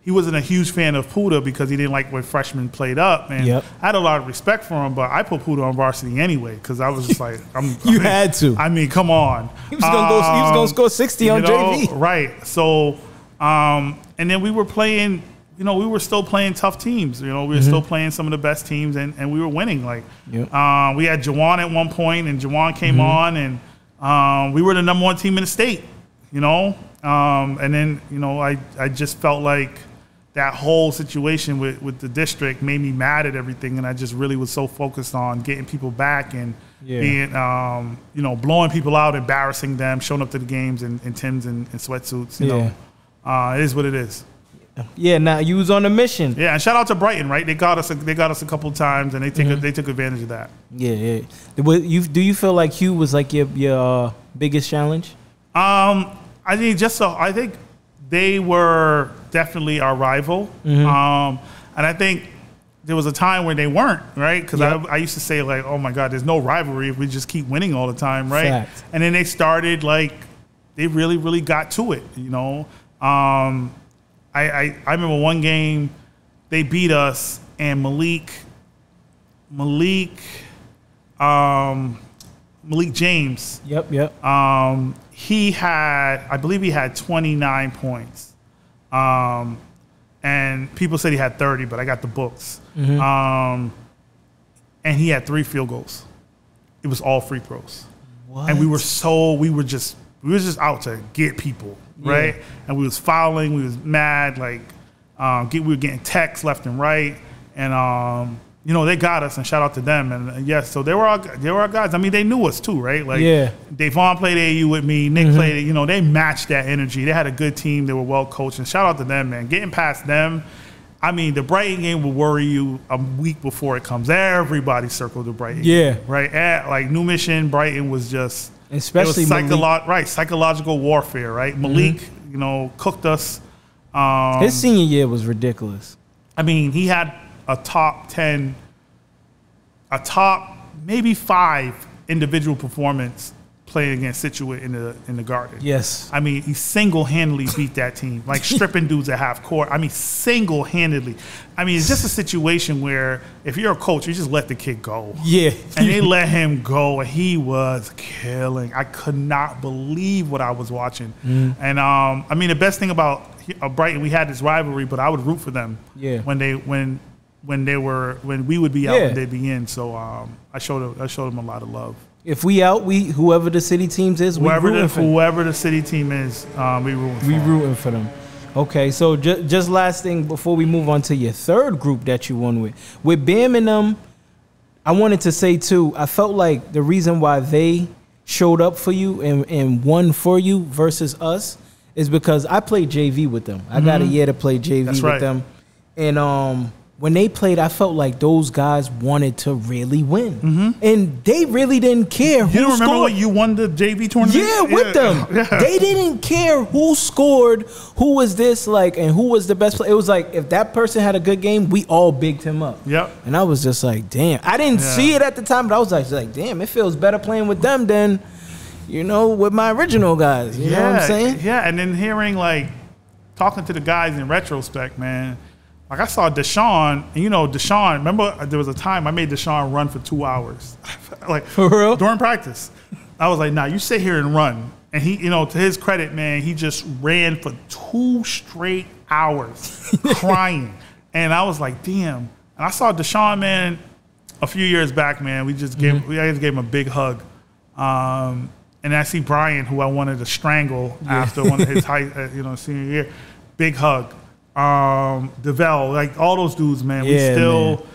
wasn't a huge fan of Puda because he didn't like when freshmen played up, and I had a lot of respect for him, but I put Puda on varsity anyway because I was just like, had to. I mean, come on, he was gonna score 60 on JV, right? So. and then we were playing. You know, we were still playing tough teams. You know, we were still playing some of the best teams, and we were winning. Like, we had Jawan at one point, and Jawan came on, and we were the #1 team in the state. You know, and then I just felt like that whole situation with the district made me mad at everything, and I just really was so focused on getting people back and being, blowing people out, embarrassing them, showing up to the games in Timbs and sweatsuits. You know, it is what it is. Yeah, now you was on a mission. Yeah, and shout out to Brighton, right? They got us a couple of times, and they took advantage of that. Yeah. Do you feel like Hugh was like your biggest challenge? I think they were definitely our rival, and I think there was a time when they weren't, right? Because I used to say like, oh my God, there's no rivalry if we just keep winning all the time, right? Fact. And then they started like they really, really got to it, you know. I remember one game they beat us, and Malik James. Yep. I believe he had 29 points. And people said he had 30, but I got the books. And he had 3 field goals. It was all free throws. What? And we were just out to get people, right? And we was fouling, we was mad, like we were getting texts left and right, and they got us, and shout out to them. And yes, so they were our guys. I mean, they knew us too, right? Like Davon played AAU with me, Nick played it. They matched that energy. They had a good team. They were well coached, and shout out to them, man. Getting past them. I mean, the Brighton game will worry you a week before it comes. Everybody circled the Brighton game, right? Like New Mission, Brighton was just. Especially psychological warfare, right? Malik, cooked us. His senior year was ridiculous. I mean, he had a top maybe 5 individual performance playing against Situate in the Garden. Yes. I mean, he single-handedly beat that team, like stripping dudes at half court. I mean, single-handedly. I mean, it's just a situation where if you're a coach, you just let the kid go. Yeah. And they let him go, and he was killing. I could not believe what I was watching. And I mean, the best thing about Brighton, we had this rivalry, but I would root for them. Yeah. When we would be out and they'd be in. So I showed them a lot of love. If we out, whoever the city teams is, whoever the city team is, we rooting for them. Okay, so just last thing before we move on to your third group that you won with Bam and them. I wanted to say too, I felt like the reason why they showed up for you and won for you versus us is because I played JV with them. I got a year to play JV with them, and when they played, I felt like those guys wanted to really win. And they really didn't care who scored. You don't remember when you won the JV tournament? Yeah, with them. Yeah. They didn't care who scored, who was this, like, and who was the best player. It was like, if that person had a good game, we all bigged him up. Yep. And I was just like, damn. I didn't see it at the time, but I was like, damn, it feels better playing with them than, with my original guys. You know what I'm saying? Yeah, and then hearing, talking to the guys in retrospect, man, like I saw Deshaun, and Deshaun, remember there was a time I made Deshaun run for 2 hours. For real? During practice. I was like, nah, you sit here and run. And he, to his credit, man, he just ran for 2 straight hours crying. And I was like, damn. And I saw Deshaun, man, a few years back, man. I just gave him a big hug. And I see Brian, who I wanted to strangle after one of his senior year. Big hug. DeVell, like all those dudes, man. We still,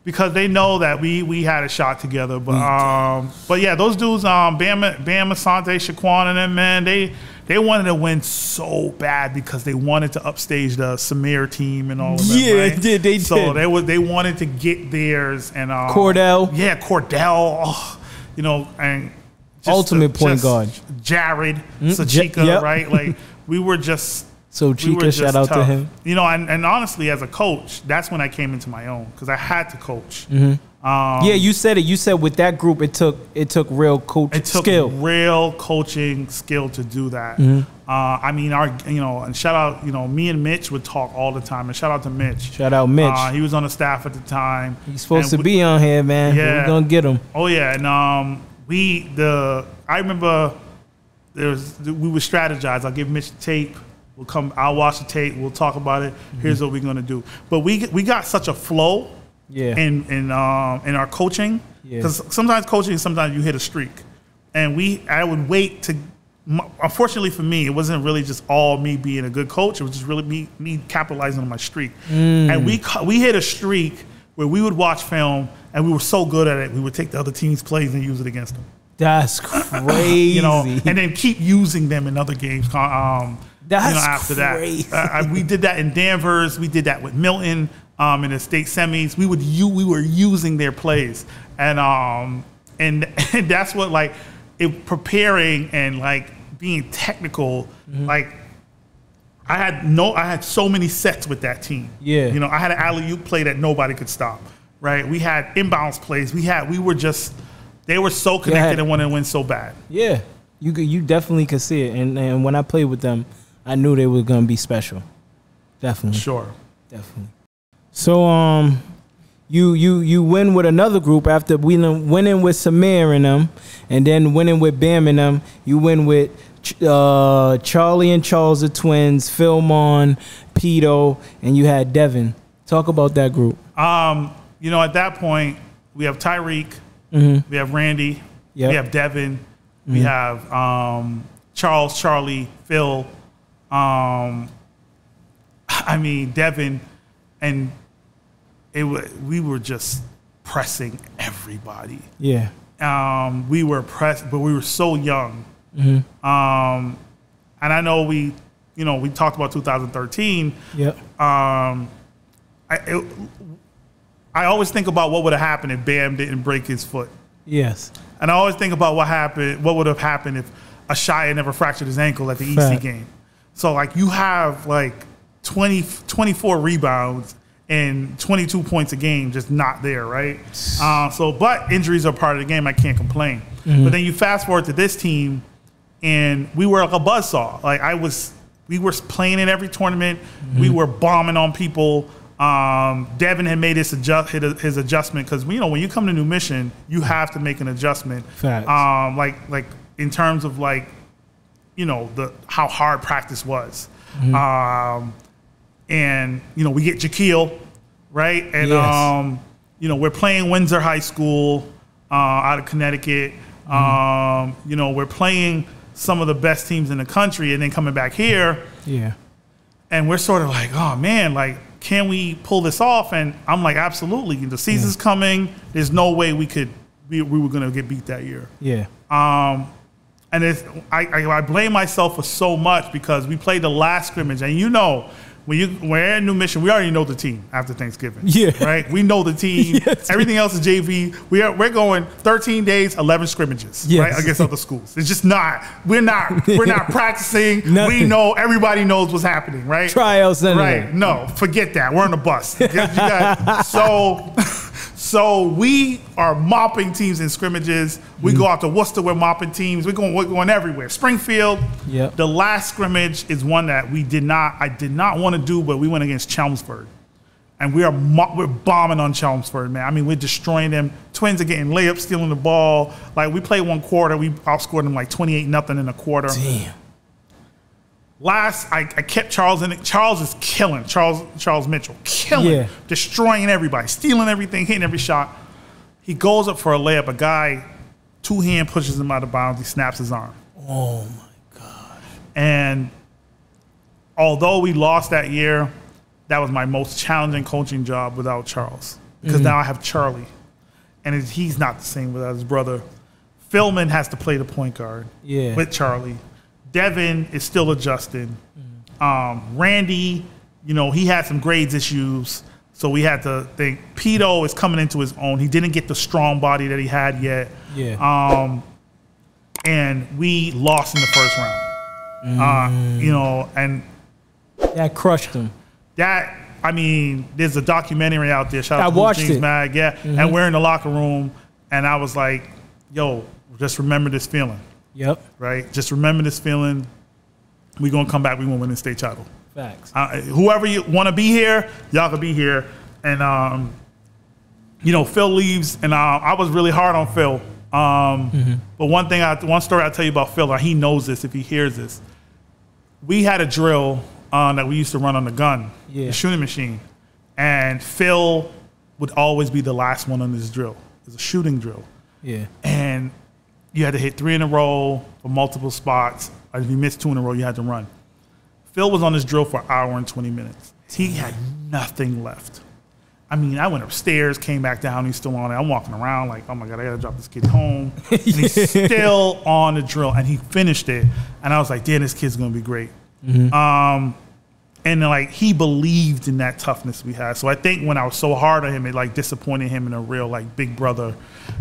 because they know that we had a shot together. But yeah, those dudes, Bam, Asante, Shaquan, and them, man, they wanted to win so bad because they wanted to upstage the Samir team and all of them. Yeah, right? they did. So they wanted to get theirs and Cordell. Yeah, Cordell. And ultimate point guard. Jared, Sachika, right? Like we were just. So Chica, shout out to him. And honestly, as a coach, that's when I came into my own because I had to coach. Yeah, you said it. You said with that group, it took real coaching skill. Real coaching skill to do that. I mean, and shout out, me and Mitch would talk all the time. And shout out to Mitch. Shout out Mitch. He was on the staff at the time. He's supposed to be on here, man. Yeah, we're gonna get him. Oh yeah, and I remember we would strategize. I'll give Mitch the tape. We'll come. I'll watch the tape. We'll talk about it. Here's what we're gonna do. But we got such a flow. Yeah. In our coaching, because sometimes coaching, sometimes you hit a streak, and I would wait to. Unfortunately for me, it wasn't really just all me being a good coach. It was just really me capitalizing on my streak. And we hit a streak where we would watch film, and we were so good at it, we would take the other team's plays and use it against them. That's crazy. And then keep using them in other games. That's after crazy. That, we did that in Danvers. We did that with Milton. In the state semis, we were using their plays, and that's what like preparing and like being technical. Like I had so many sets with that team. Yeah, I had an alley-oop play that nobody could stop. Right, we had inbounds plays. They were so connected and wanted to win so bad. Yeah, you definitely could see it, and when I played with them, I knew they were gonna be special. Definitely, sure, definitely. So you win with another group after winning with Samir and them, and then winning with Bam and them. You win with Charlie and Charles the twins, Philmon, Pito, and you had Devin. Talk about that group. At that point we have Tyreek, we have Randy, we have Devin, we have Charles, Charlie, Phil. Devin, and we were just pressing everybody. Yeah. We were pressed, but we were so young. And I know we talked about 2013. Yep. I always think about what would have happened if Bam didn't break his foot. Yes. And I always think about what would have happened if Ashaya never fractured his ankle at the EC game. So like you have like 24 rebounds and 22 points a game just not there, right? But injuries are part of the game. I can't complain. But then you fast forward to this team, and we were like a buzzsaw. Like we were playing in every tournament. We were bombing on people. Devin had made his adjustment because when you come to New Mission, you have to make an adjustment. Like in terms of like how hard practice was. And we get Jaquil, right? And we're playing Windsor High School out of Connecticut. We're playing some of the best teams in the country, and then coming back here. Yeah. And we're sort of like, oh man, like, can we pull this off? And I'm like, absolutely. The season's coming. There's no way we were gonna get beat that year. Yeah. And I blame myself for so much because we played the last scrimmage, and when we're in New Mission, we already know the team after Thanksgiving. Yeah. Right? We know the team. Yes. Everything else is JV. We're going 13 days, 11 scrimmages, right, against other schools. It's just not. We're not practicing. We know, everybody knows what's happening, right? Tryouts. Right. No, forget that. We're on the bus. So we are mopping teams in scrimmages. We go out to Worcester, we're mopping teams. We're going everywhere. Springfield. Yep. The last scrimmage is one that I did not want to do, but we went against Chelmsford. And we're bombing on Chelmsford, man. I mean, we're destroying them. Twins are getting layups, stealing the ball. Like, we played one quarter, we outscored them like 28-0 in a quarter. Damn. I kept Charles in it. Charles is killing. Charles Mitchell, killing, destroying everybody, stealing everything, hitting every shot. He goes up for a layup. A guy, two-hand pushes him out of bounds. He snaps his arm. Oh my God. And although we lost that year, that was my most challenging coaching job without Charles. Because now I have Charlie. And he's not the same without his brother. Philman has to play the point guard with Charlie. Devin is still adjusting. Randy, he had some grades issues, so we had to think. Pito is coming into his own. He didn't get the strong body that he had yet. Yeah. And we lost in the first round. And that crushed him. There's a documentary out there. Shout out to James Mag. Yeah. And we're in the locker room, and I was like, yo, just remember this feeling. Yep. Right? Just remember this feeling. We're going to come back. We're going to win the state title. Facts. Whoever you want to be here, y'all can be here. And, Phil leaves, and I was really hard on Phil. But one story I'll tell you about Phil, he knows this if he hears this. we had a drill that we used to run on the gun, the shooting machine. And Phil would always be the last one on this drill. It was a shooting drill. Yeah. And you had to hit 3 in a row for multiple spots. Or if you missed 2 in a row, you had to run. Phil was on this drill for an hour and 20 minutes. He had nothing left. I mean, I went upstairs, came back down, he's still on it. I'm walking around like, oh my God, I gotta drop this kid home. And he's still on the drill, and he finished it. And I was like, damn, this kid's gonna be great. And then, like, he believed in that toughness we had. So I think when I was so hard on him, it like disappointed him in a real like big brother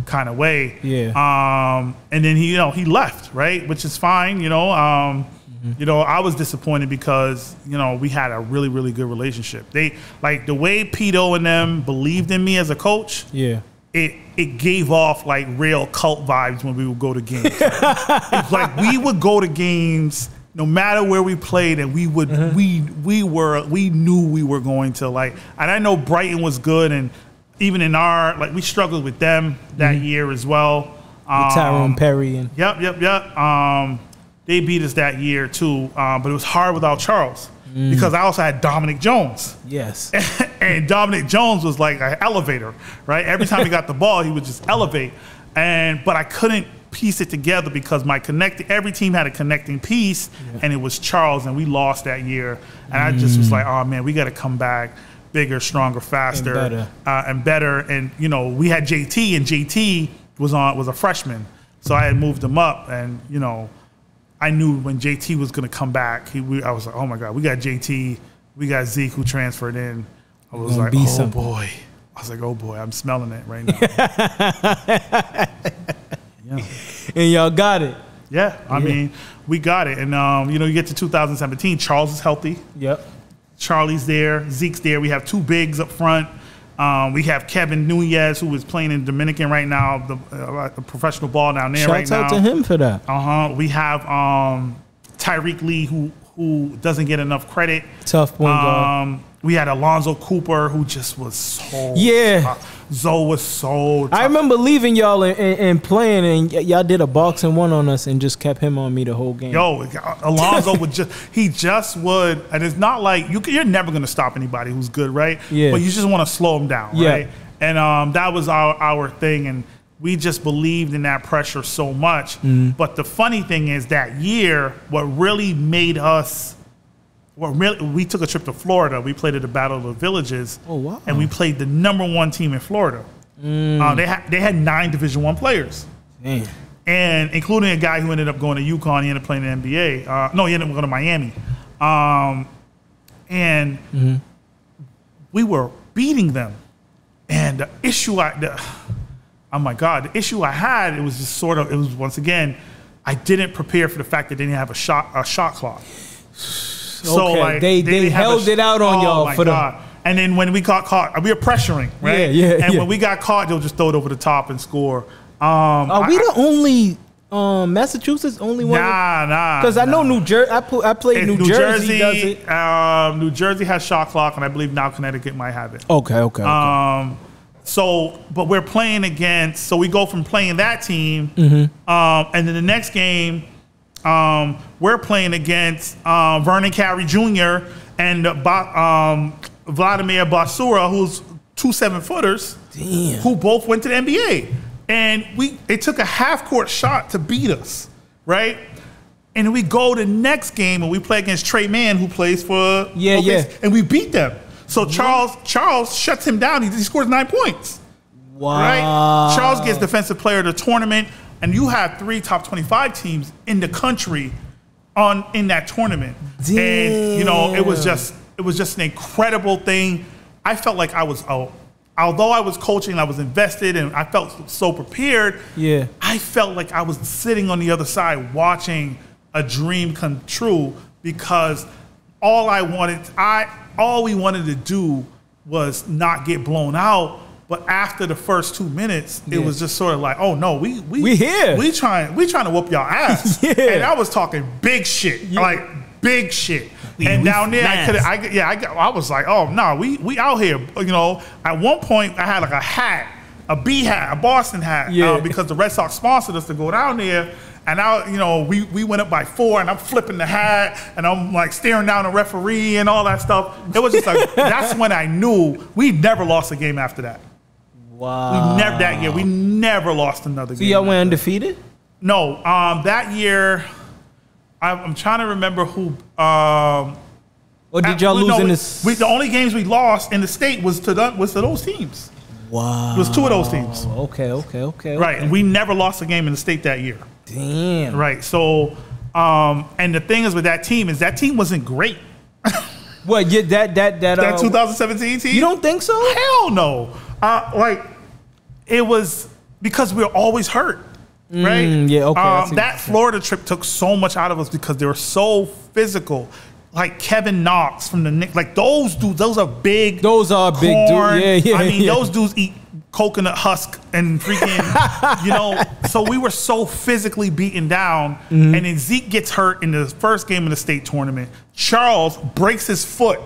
kind of way. Yeah. And then he left, right? Which is fine, you know. I was disappointed because, we had a really, really good relationship. They like the way Pito and them believed in me as a coach. Yeah. It gave off like real cult vibes when we would go to games. It's like we would go to games no matter where we played, and we would we knew we were going to like. And I know Brighton was good, and even in we struggled with them that year as well. Tyrone Perry and yep. They beat us that year too, but it was hard without Charles because I also had Dominic Jones. Yes. And Dominic Jones was like an elevator, right? Every time he got the ball, he would just elevate. But I couldn't piece it together because every team had a connecting piece, and it was Charles, and we lost that year. And I just was like, oh man, we got to come back bigger, stronger, faster, and better. And we had JT, and JT was a freshman, so I had moved him up, and I knew when JT was going to come back. I was like, oh my God, we got JT, we got Zeke who transferred in. I was like, oh boy. I was like, oh boy, I'm smelling it right now. And y'all got it. Yeah, I mean, we got it. And, you get to 2017, Charles is healthy. Yep. Charlie's there, Zeke's there. We have 2 bigs up front. We have Kevin Nunez, who is playing in Dominican right now, the professional ball down there right now. Shouts out to him for that. We have Tyreek Lee, who doesn't get enough credit. Tough point guard. We had Alonzo Cooper, who just was so Zoe was so tough. I remember leaving y'all and playing, and y'all did a boxing one on us and just kept him on me the whole game. Yo, Alonzo would would, and it's not like you're never going to stop anybody who's good, right? Yeah. But you just want to slow them down, right? And that was our thing, and we just believed in that pressure so much. But the funny thing is that year, what really made us, we took a trip to Florida. We played at the Battle of the Villages. Oh, wow. And we played the #1 team in Florida. They had 9 Division I players. Damn. And including a guy who ended up going to UConn. He ended up playing in the NBA. No, he ended up going to Miami. We were beating them. And the issue oh my God, the issue I had, it was once again, I didn't prepare for the fact that they didn't have a shot clock. So okay. like they held it out on y'all for the. And then when we got caught, we were pressuring, right? And when we got caught, they'll just throw it over the top and score. Are we the only Massachusetts only one? Nah. Because I know New Jersey. I played New Jersey. Does it? New Jersey has shot clock, and I believe now Connecticut might have it. Okay. So, but we're playing against. So we go from playing that team, and then the next game. We're playing against Vernon Carey Jr. and Vladimir Basura, who's 2 7-footers, who both went to the NBA. And it took a half-court shot to beat us, right? And then we go to the next game and we play against Trey Mann, who plays for and we beat them. So Charles shuts him down. He scores 9 points. Wow. Right? Charles gets Defensive Player of the Tournament. And you have 3 top 25 teams in the country in that tournament. Damn. And it was just an incredible thing. I felt like although I was coaching, I was invested, and I felt so prepared. Yeah. I felt like I was sitting on the other side watching a dream come true, because all we wanted to do was not get blown out. But after the first 2 minutes, it was just sort of like, oh no, we here. We trying to whoop y'all ass. And I was talking big shit, like big shit. And down there, I was like, oh no, we out here. At one point I had like a hat, a B hat, a Boston hat, because the Red Sox sponsored us to go down there. And we went up by 4, and I'm flipping the hat, and I'm like staring down the referee and all that stuff. It was just like, that's when I knew we never lost a game after that. Wow. We never lost another game. So y'all went undefeated? No, that year, I'm trying to remember who. Or did y'all lose in this? The only games we lost in the state was to those teams. Wow. It was 2 of those teams. Okay. Right, and we never lost a game in the state that year. Damn. Right, so, and the thing is with that team wasn't great. What? Yeah, that 2017 team? You don't think so? Hell no. It was because we were always hurt. Right? Yeah, okay. That Florida trip took so much out of us because they were so physical. Like Kevin Knox from the Knicks, like those dudes, those are big. Those are big dudes. Yeah. I mean, those dudes eat coconut husk and freaking, So we were so physically beaten down, and then Zeke gets hurt in the first game of the state tournament. Charles breaks his foot.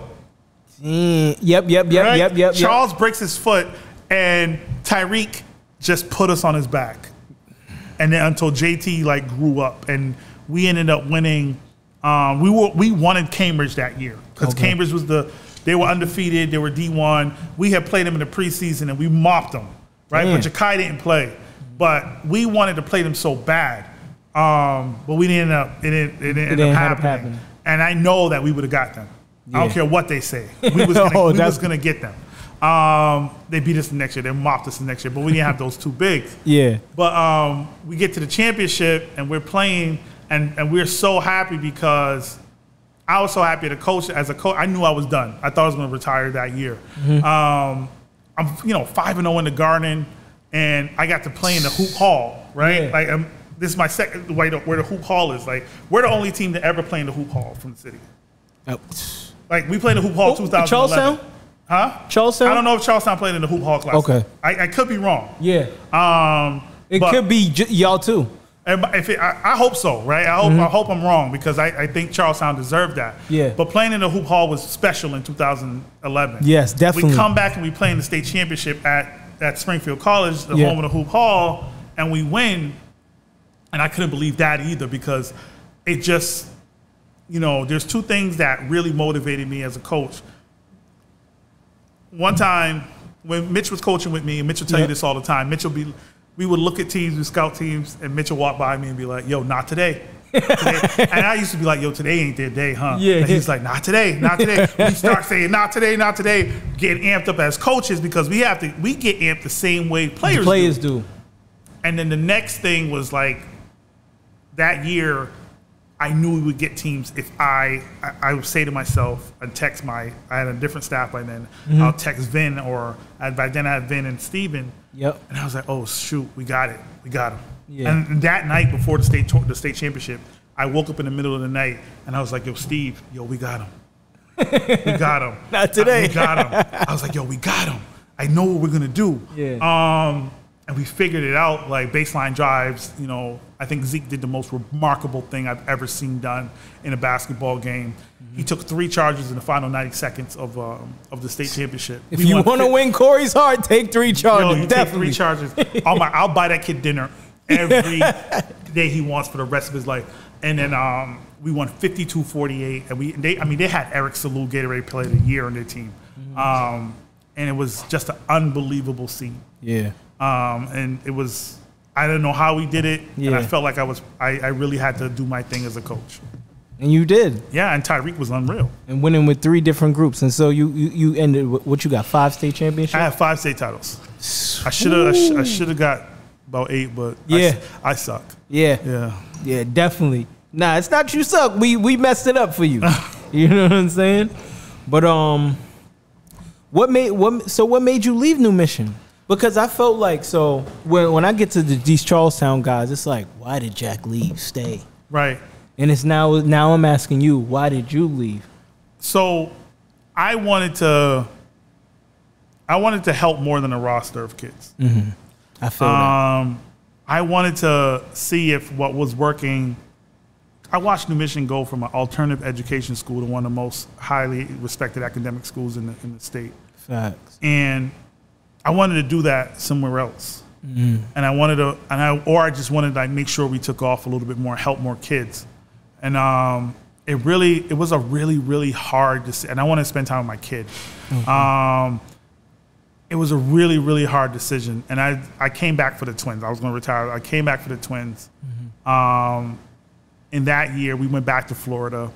Yep. Charles breaks his foot, and Tyreek just put us on his back, and then until JT grew up, and we ended up winning. We wanted Cambridge that year because Cambridge they were undefeated. They were D1. We had played them in the preseason and we mopped them, right? Man. But Jakai didn't play, but we wanted to play them so bad. But we didn't end up. It didn't end up happening. And I know that we would have got them. Yeah. I don't care what they say. We was gonna get them. They beat us the next year. They mopped us the next year, but we didn't have those 2 bigs. Yeah. But we get to the championship and we're playing. And we're so happy because I was so happy as a coach. I knew I was done. I thought I was going to retire that year. I'm 5-0 in the Garden, and I got to play in the Hoop Hall, right? Yeah. This is my second where the Hoop Hall is. We're the only team to ever play in the Hoop Hall from the city. Oh. We played in the Hoop Hall 2011. Charlestown? Huh? Charlestown? I don't know if Charlestown played in the Hoop Hall class. Okay. I could be wrong. Yeah. It could be y'all too. And I hope so, right? I hope I'm wrong because I think Charlestown deserved that. Yeah. But playing in the Hoop Hall was special in 2011. Yes, definitely. We come back and we play in the state championship at Springfield College, the home of the Hoop Hall, and we win. And I couldn't believe that either because it just, there's 2 things that really motivated me as a coach. One time when Mitch was coaching with me, and Mitch will tell you this all the time, we would look at teams, we scout teams, and Mitch would walk by me and be like, yo, not today. And I used to be like, yo, today ain't their day, huh? Yeah. And he's like, not today. We start saying, not today, getting amped up as coaches because we get amped the same way players do. And then the next thing was that year, I knew we would get teams if I would say to myself and text I had a different staff by then. I'll text Vin by then I had Vin and Steven. Yep. And I was like, oh shoot, we got it. We got him. Yeah. And that night before the state championship, I woke up in the middle of the night and I was like, yo, Steve, we got him. We got him. Not today. We got him. I was like, yo, we got him. I know what we're gonna do. Yeah. And we figured it out, baseline drives. I think Zeke did the most remarkable thing I've ever seen done in a basketball game. He took 3 charges in the final 90 seconds of the state championship. If you want to win Corey's heart, take 3 charges. Definitely. Take 3 charges. I'll buy that kid dinner every day he wants for the rest of his life. And then we won 52-48. And they had Eric Salou, Gatorade Player of the Year on their team. And it was just an unbelievable scene. Yeah. And it was, I don't know how we did it. Yeah. And I felt like I really had to do my thing as a coach. And you did. Yeah, and Tyreek was unreal. And winning with 3 different groups. And so you ended, what you got, 5 state championships? I have 5 state titles. I should have got about 8, but I suck. Yeah, definitely. Nah, it's not you suck. We messed it up for you. You know what I'm saying? But what made you leave New Mission? Because I felt like, when I get to these Charlestown guys, it's like, why did Jack leave? Stay. Right. And it's now I'm asking you, why did you leave? So I wanted to help more than a roster of kids. Mm-hmm. I feel that. I wanted to see if what was working. I watched New Mission go from an alternative education school to one of the most highly respected academic schools in the state. Facts. And I wanted to do that somewhere else. and I wanted to, or I just wanted to like make sure we took off a little bit more, help more kids, and it was a really hard decision, and I wanted to spend time with my kid. It was a really hard decision, and I came back for the Twins. I was going to retire. I came back for the Twins. In that year, we went back to Florida,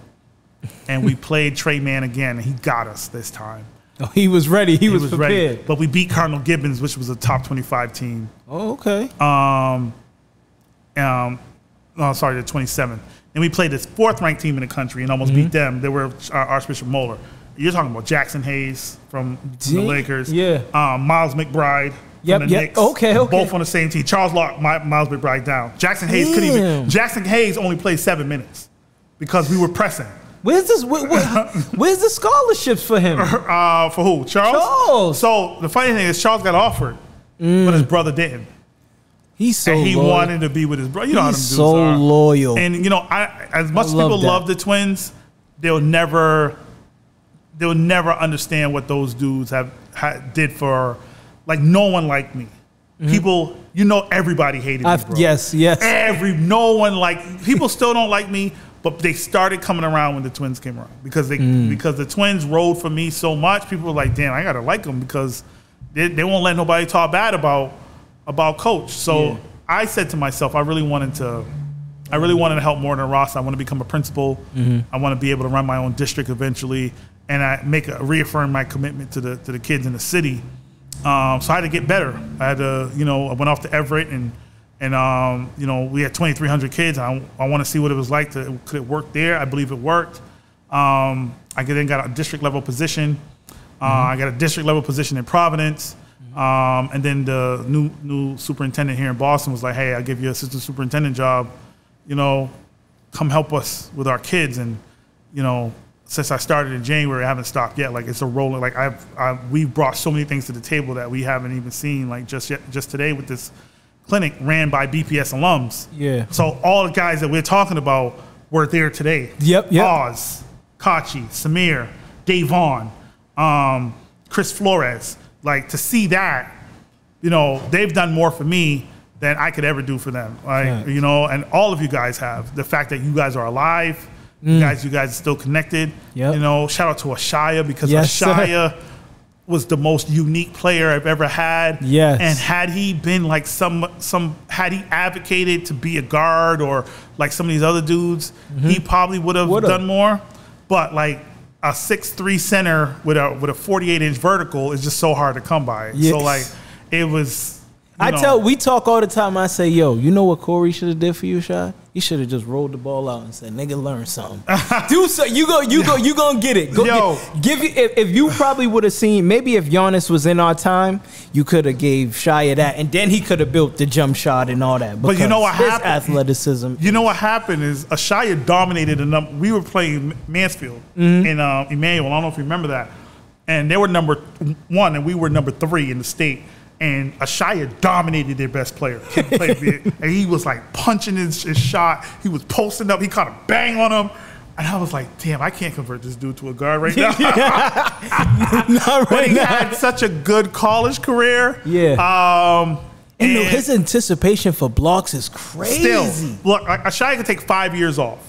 and we played Trey Mann again, and he got us this time. Oh, he was ready. He was prepared. Ready. But we beat Cardinal Gibbons, which was a top 25 team. Oh, okay. The 27th. And we played this fourth-ranked team in the country and almost beat them. They were Archbishop Moeller. You're talking about Jackson Hayes from the Lakers. Yeah. Miles McBride from the Knicks. Okay. Both on the same team. Charles locked Miles McBride down. Jackson Hayes couldn't even. Jackson Hayes only played 7 minutes because we were pressing. Where's the scholarships for him? For who? Charles? So the funny thing is Charles got offered, but his brother didn't. He's so and he loyal. wanted to be with his brother. You know how them dudes so are. loyal. And you know, as much as people love the Twins, they'll never understand what those dudes did for, like, no one liked me. People, you know, everybody hated me, bro. Yes. No one people still don't like me, but they started coming around when the Twins came around because the Twins rode for me so much. People were like, damn, I gotta like them because they won't let nobody talk bad about Coach. So I said to myself, I really wanted to help more than Ross. I want to become a principal. I want to be able to run my own district eventually, and I reaffirm my commitment to the kids in the city. So I had to get better. I had to, I went off to Everett and we had 2,300 kids. I want to see what it was like could it work there? I believe it worked. I then got a district level position. I got a district level position in Providence. And then the new superintendent here in Boston was like, hey, I'll give you an assistant superintendent job, come help us with our kids. And, since I started in January, I haven't stopped yet. Like, it's a rolling, like we've brought so many things to the table that we haven't even seen, like just today with this clinic ran by BPS alums. Yeah. So all the guys that we're talking about were there today. Yep. Oz, Kachi, Samir, Dave Vaughn, Chris Flores. Like, to see that, they've done more for me than I could ever do for them. Like, and all of you guys have. The fact that you guys are alive, you guys are still connected. Yep. Shout out to Ashaya because Ashaya was the most unique player I've ever had. Yes. And had he been like had he advocated to be a guard or like some of these other dudes, he probably would have done more. But like, a 6'3" center with a 48-inch vertical is just so hard to come by. Yes. So like, it was. We talk all the time. I say, yo, you know what Corey should have did for you, Shy? He should have just rolled the ball out and said, "Nigga, learn something. Do so. You gonna get it. If you probably would have seen, maybe if Giannis was in our time, you could have gave Shia that, and then he could have built the jump shot and all that. But you know what happened? Athleticism. You know what happened is Shia dominated a number. We were playing Mansfield in Emmanuel. I don't know if you remember that, and they were number 1, and we were number 3 in the state. And Ashaya dominated their best player. And he was like punching his shot. He was posting up. He caught a bang on him. And I was like, damn, I can't convert this dude to a guard right now. But he had such a good college career. Yeah. And his anticipation for blocks is crazy. Still, look, Ashaya could take 5 years off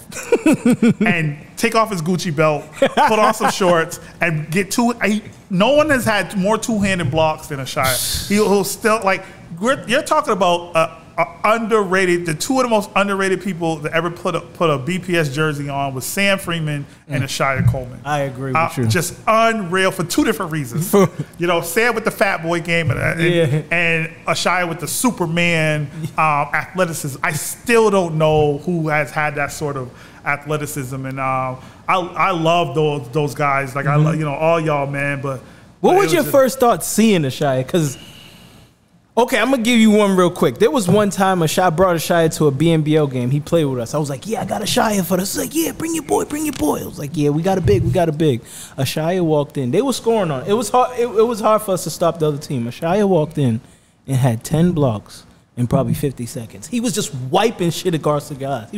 and take off his Gucci belt, put on some shorts, and get no one has had more two-handed blocks than Ashaya. He'll still, like, you're talking about underrated. The two of the most underrated people that ever put a BPS jersey on was Sam Freeman and Ashaya Coleman. I agree with you. Just unreal for 2 different reasons. Sam with the fat boy game and Ashaya with the Superman athleticism. I still don't know who has had that sort of athleticism, and I love those guys. Like, I love all y'all, man. But what was your first thought seeing Ashaya? Because okay, I'm going to give you one real quick. There was one time Ashaya brought Ashaya to a BNBL game. He played with us. I was like, yeah, I got Ashaya for this. He's like, yeah, bring your boy. I was like, yeah, we got a big. Ashaya walked in. They were scoring on it. It was hard. It was hard for us to stop the other team. Ashaya walked in and had 10 blocks in probably 50 seconds. He was just wiping shit across the guys.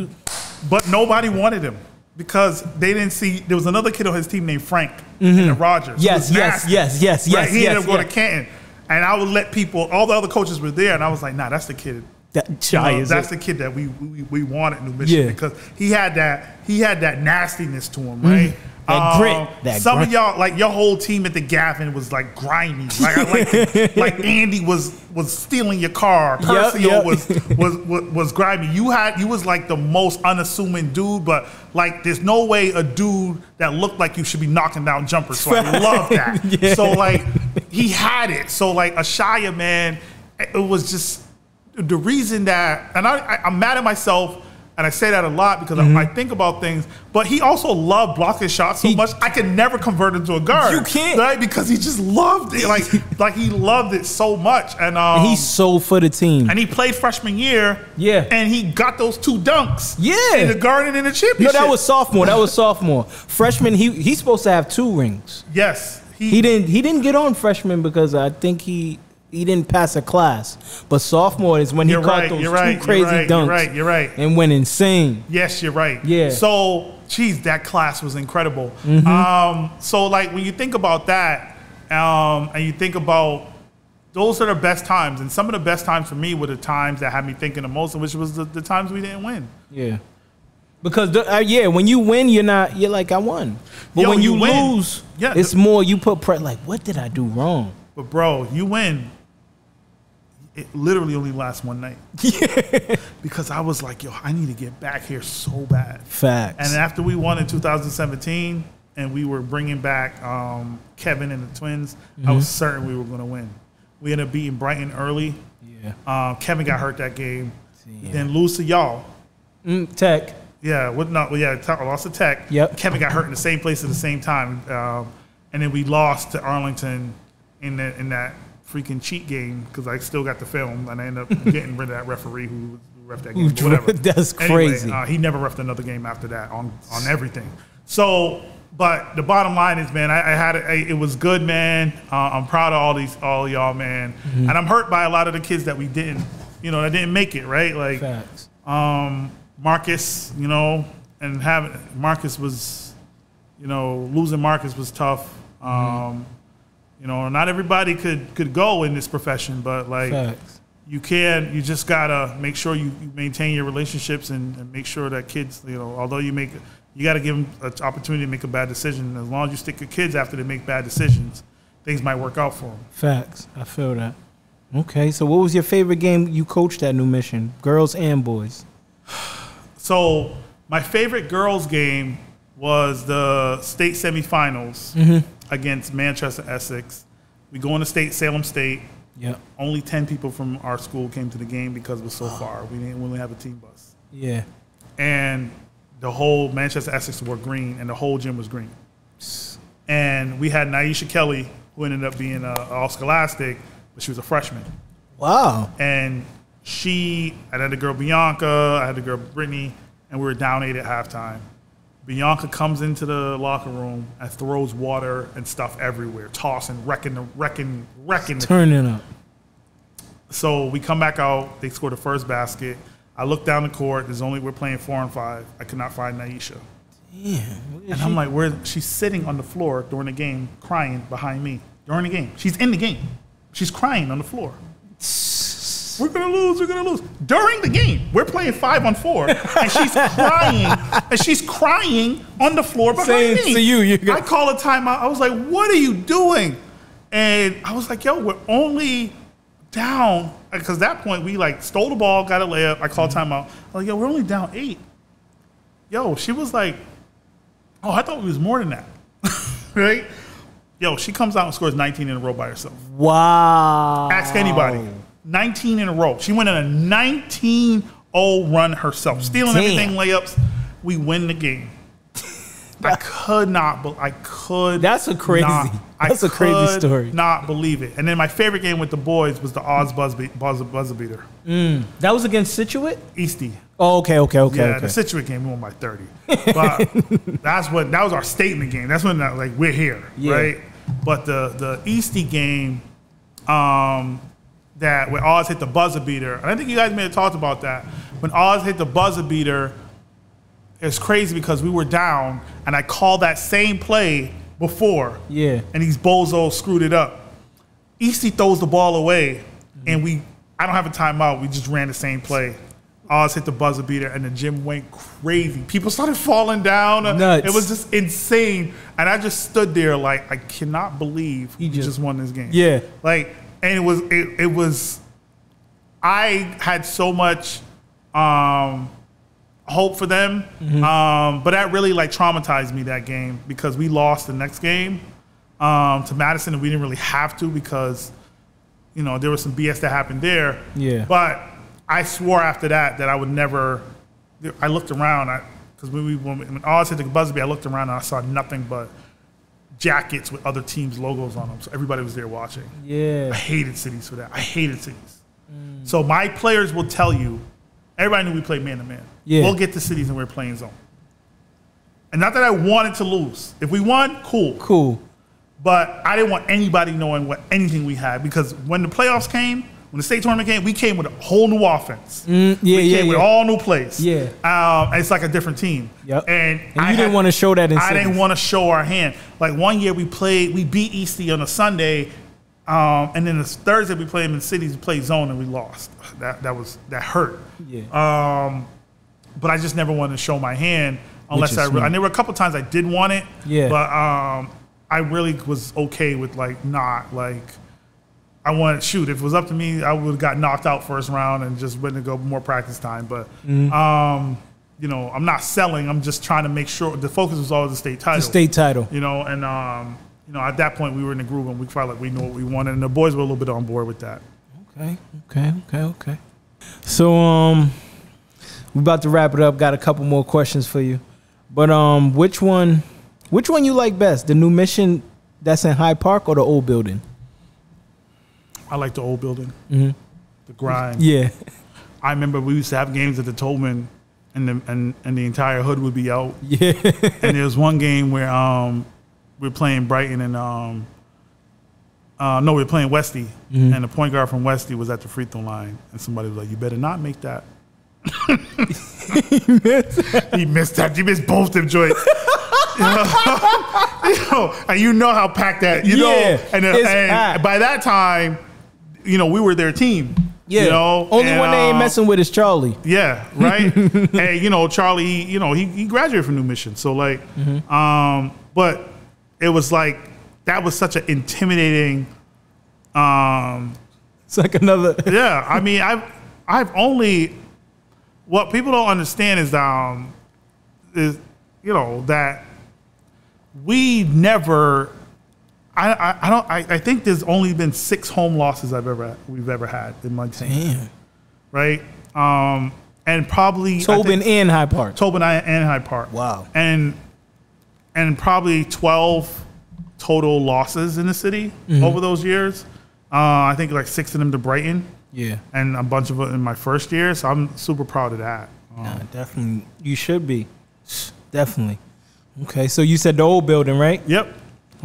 But nobody wanted him because they didn't see. There was another kid on his team named Frank in the Rogers. Yes. Right? He ended up going to Canton. And I would let people, all the other coaches were there, and I was like, nah, that's the kid. That's the kid that we wanted in New Michigan because he had that nastiness to him, right? That grit. Some of y'all, like your whole team at the Gavin was like grimy. Like I like Andy was stealing your car. Percio was grimy. You was like the most unassuming dude, but like there's no way a dude that looked like you should be knocking down jumpers. So I love that. So like he had it. So like Ashaya, man, it was just the reason that, and I'm mad at myself. And I say that a lot because I think about things. But he also loved blocking shots so much, I could never convert into a guard. You can't. Right? Because he just loved it. Like he loved it so much. And he's so for the team. And he played freshman year. Yeah. And he got those 2 dunks. Yeah. In the Garden and the championship. No, that was sophomore. Freshman, he's supposed to have 2 rings. Yes. He didn't get on freshman because I think he didn't pass a class, but sophomore is when he caught those 2 crazy dunks. You're right. And went insane. Yes, you're right. Yeah. So, geez, that class was incredible. So, like, when you think about that, and you think about those are the best times, and some of the best times for me were the times that had me thinking the most, which was the times we didn't win. Yeah. Because when you win, you're like, I won. But when you lose, it's more you put like, what did I do wrong? But bro, you win. It literally only lasts one night. Yeah. Because I was like, yo, I need to get back here so bad. Facts. And after we won in 2017 and we were bringing back Kevin and the twins, I was certain we were going to win. We ended up beating Brighton early. Yeah. Kevin got hurt that game. Yeah. Then lose to y'all. Tech. Yeah. Lost to Tech. Yep. Kevin got hurt in the same place at the same time. And then we lost to Arlington in that freaking cheat game because I still got the film and I ended up getting rid of that referee who reffed that game. Whatever. That's crazy. Anyway, he never reffed another game after that on everything. So, but the bottom line is, man, I had it was good, man. I'm proud of all y'all, man. And I'm hurt by a lot of the kids that we didn't make it, right? Like, facts. Marcus, and Marcus was, losing Marcus was tough. Not everybody could go in this profession, but like facts. You just gotta make sure you maintain your relationships and make sure that kids, although you gotta give them an opportunity to make a bad decision. As long as you stick your kids after they make bad decisions, things might work out for them. Facts. I feel that. Okay, so what was your favorite game you coached at New Mission, girls and boys? So my favorite girls game was the state semifinals against Manchester Essex. We go into Salem State. Yeah. Only 10 people from our school came to the game because it was so far. We didn't really have a team bus. Yeah. And the whole Manchester Essex wore green, and the whole gym was green. And we had Naisha Kelly, who ended up being all-scholastic, but she was a freshman. Wow. And I had the girl Bianca, I had the girl Brittany, and we were down 8 at halftime. Bianca comes into the locker room and throws water and stuff everywhere, tossing, wrecking. Turning up. So we come back out. They score the first basket. I look down the court. We're playing 4 on 5. I could not find Naisha. Damn. And I'm like, she's sitting on the floor during the game, crying behind me during the game. She's in the game. She's crying on the floor. We're gonna lose. During the game, we're playing 5 on 4, and she's crying on the floor behind me. To you, I call a timeout. I was like, "What are you doing?" And I was like, "Yo, we're only down," because at that point we stole the ball, got a layup. I called timeout. I was like, "Yo, we're only down 8." Yo, she was like, "Oh, I thought it was more than that." Right? Yo, she comes out and scores 19 in a row by herself. Wow. Ask anybody. 19 in a row. She went on a 19-0 run herself, stealing everything, layups. We win the game. I could not. That's a crazy story. Not believe it. And then my favorite game with the boys was the Oz buzzer beater. That was against Scituate? Eastie. Oh, okay. Yeah, the Scituate game we won by 30. But that was our statement game. That's when we're here, right? But the Eastie game, that when Oz hit the buzzer beater, and I think you guys may have talked about that. When Oz hit the buzzer beater, it's crazy because we were down, and I called that same play before. Yeah. And these bozos screwed it up. Eastie throws the ball away, and I don't have a timeout. We just ran the same play. Oz hit the buzzer beater, and the gym went crazy. People started falling down. Nuts. It was just insane. And I just stood there like, I cannot believe he just won this game. Yeah. Like, and it was. I had so much hope for them, but that really like traumatized me that game because we lost the next game to Madison, and we didn't really have to because there was some BS that happened there. Yeah. But I swore after that I would never. I looked around because when Oz hit the buzzer beater, I looked around and I saw nothing but jackets with other teams' logos on them. So everybody was there watching. Yeah. I hated cities for that. I hated cities. So my players will tell you, everybody knew we played man-to-man. Yeah. We'll get to cities and we're playing zone. And not that I wanted to lose. If we won, cool. Cool. But I didn't want anybody knowing anything we had because when the playoffs came, when the state tournament came, we came with a whole new offense. We came with all new plays. Yeah. It's like a different team. Yep. And you didn't want to show that in cities. I didn't want to show our hand. Like one year we beat Eastie on a Sunday. And then the Thursday we played them in cities, we played zone, and we lost. That hurt. Yeah. But I just never wanted to show my hand unless and there were a couple times I did want it. Yeah. But I really was okay with not I wanted to shoot. If it was up to me, I would have got knocked out first round and just went to go more practice time. But I'm not selling. I'm just trying to make sure the focus was always the state title. The state title. At that point, we were in the groove and we felt like we knew what we wanted, and the boys were a little bit on board with that. Okay. So, we're about to wrap it up. Got a couple more questions for you, but which one you like best? The new mission that's in Hyde Park or the old building? I like the old building. The grind. Yeah. I remember we used to have games at the Tolman, and the entire hood would be out. Yeah. And there was one game where we were playing Brighton and we were playing Westie, and the point guard from Westie was at the free throw line, and somebody was like, "You better not make that." He missed that. He missed both them joints. And you know how packed that. And by that time, we were their team. Yeah. Only one they ain't messing with is Charlie. Yeah. Right. And Charlie, he graduated from New Mission, so but it was like that was such an intimidating. It's like another. Yeah, I mean, I've only. What people don't understand is that we never. I think there's only been 6 home losses we've ever had in my team. Damn. Right. And probably Tobin and Hyde Park. Tobin and Hyde Park. Wow. And probably 12 total losses in the city over those years. I think like 6 of them to Brighton. Yeah. And a bunch of it in my first year. So I'm super proud of that. Definitely. You should be. Definitely. Okay. So you said the old building, right? Yep.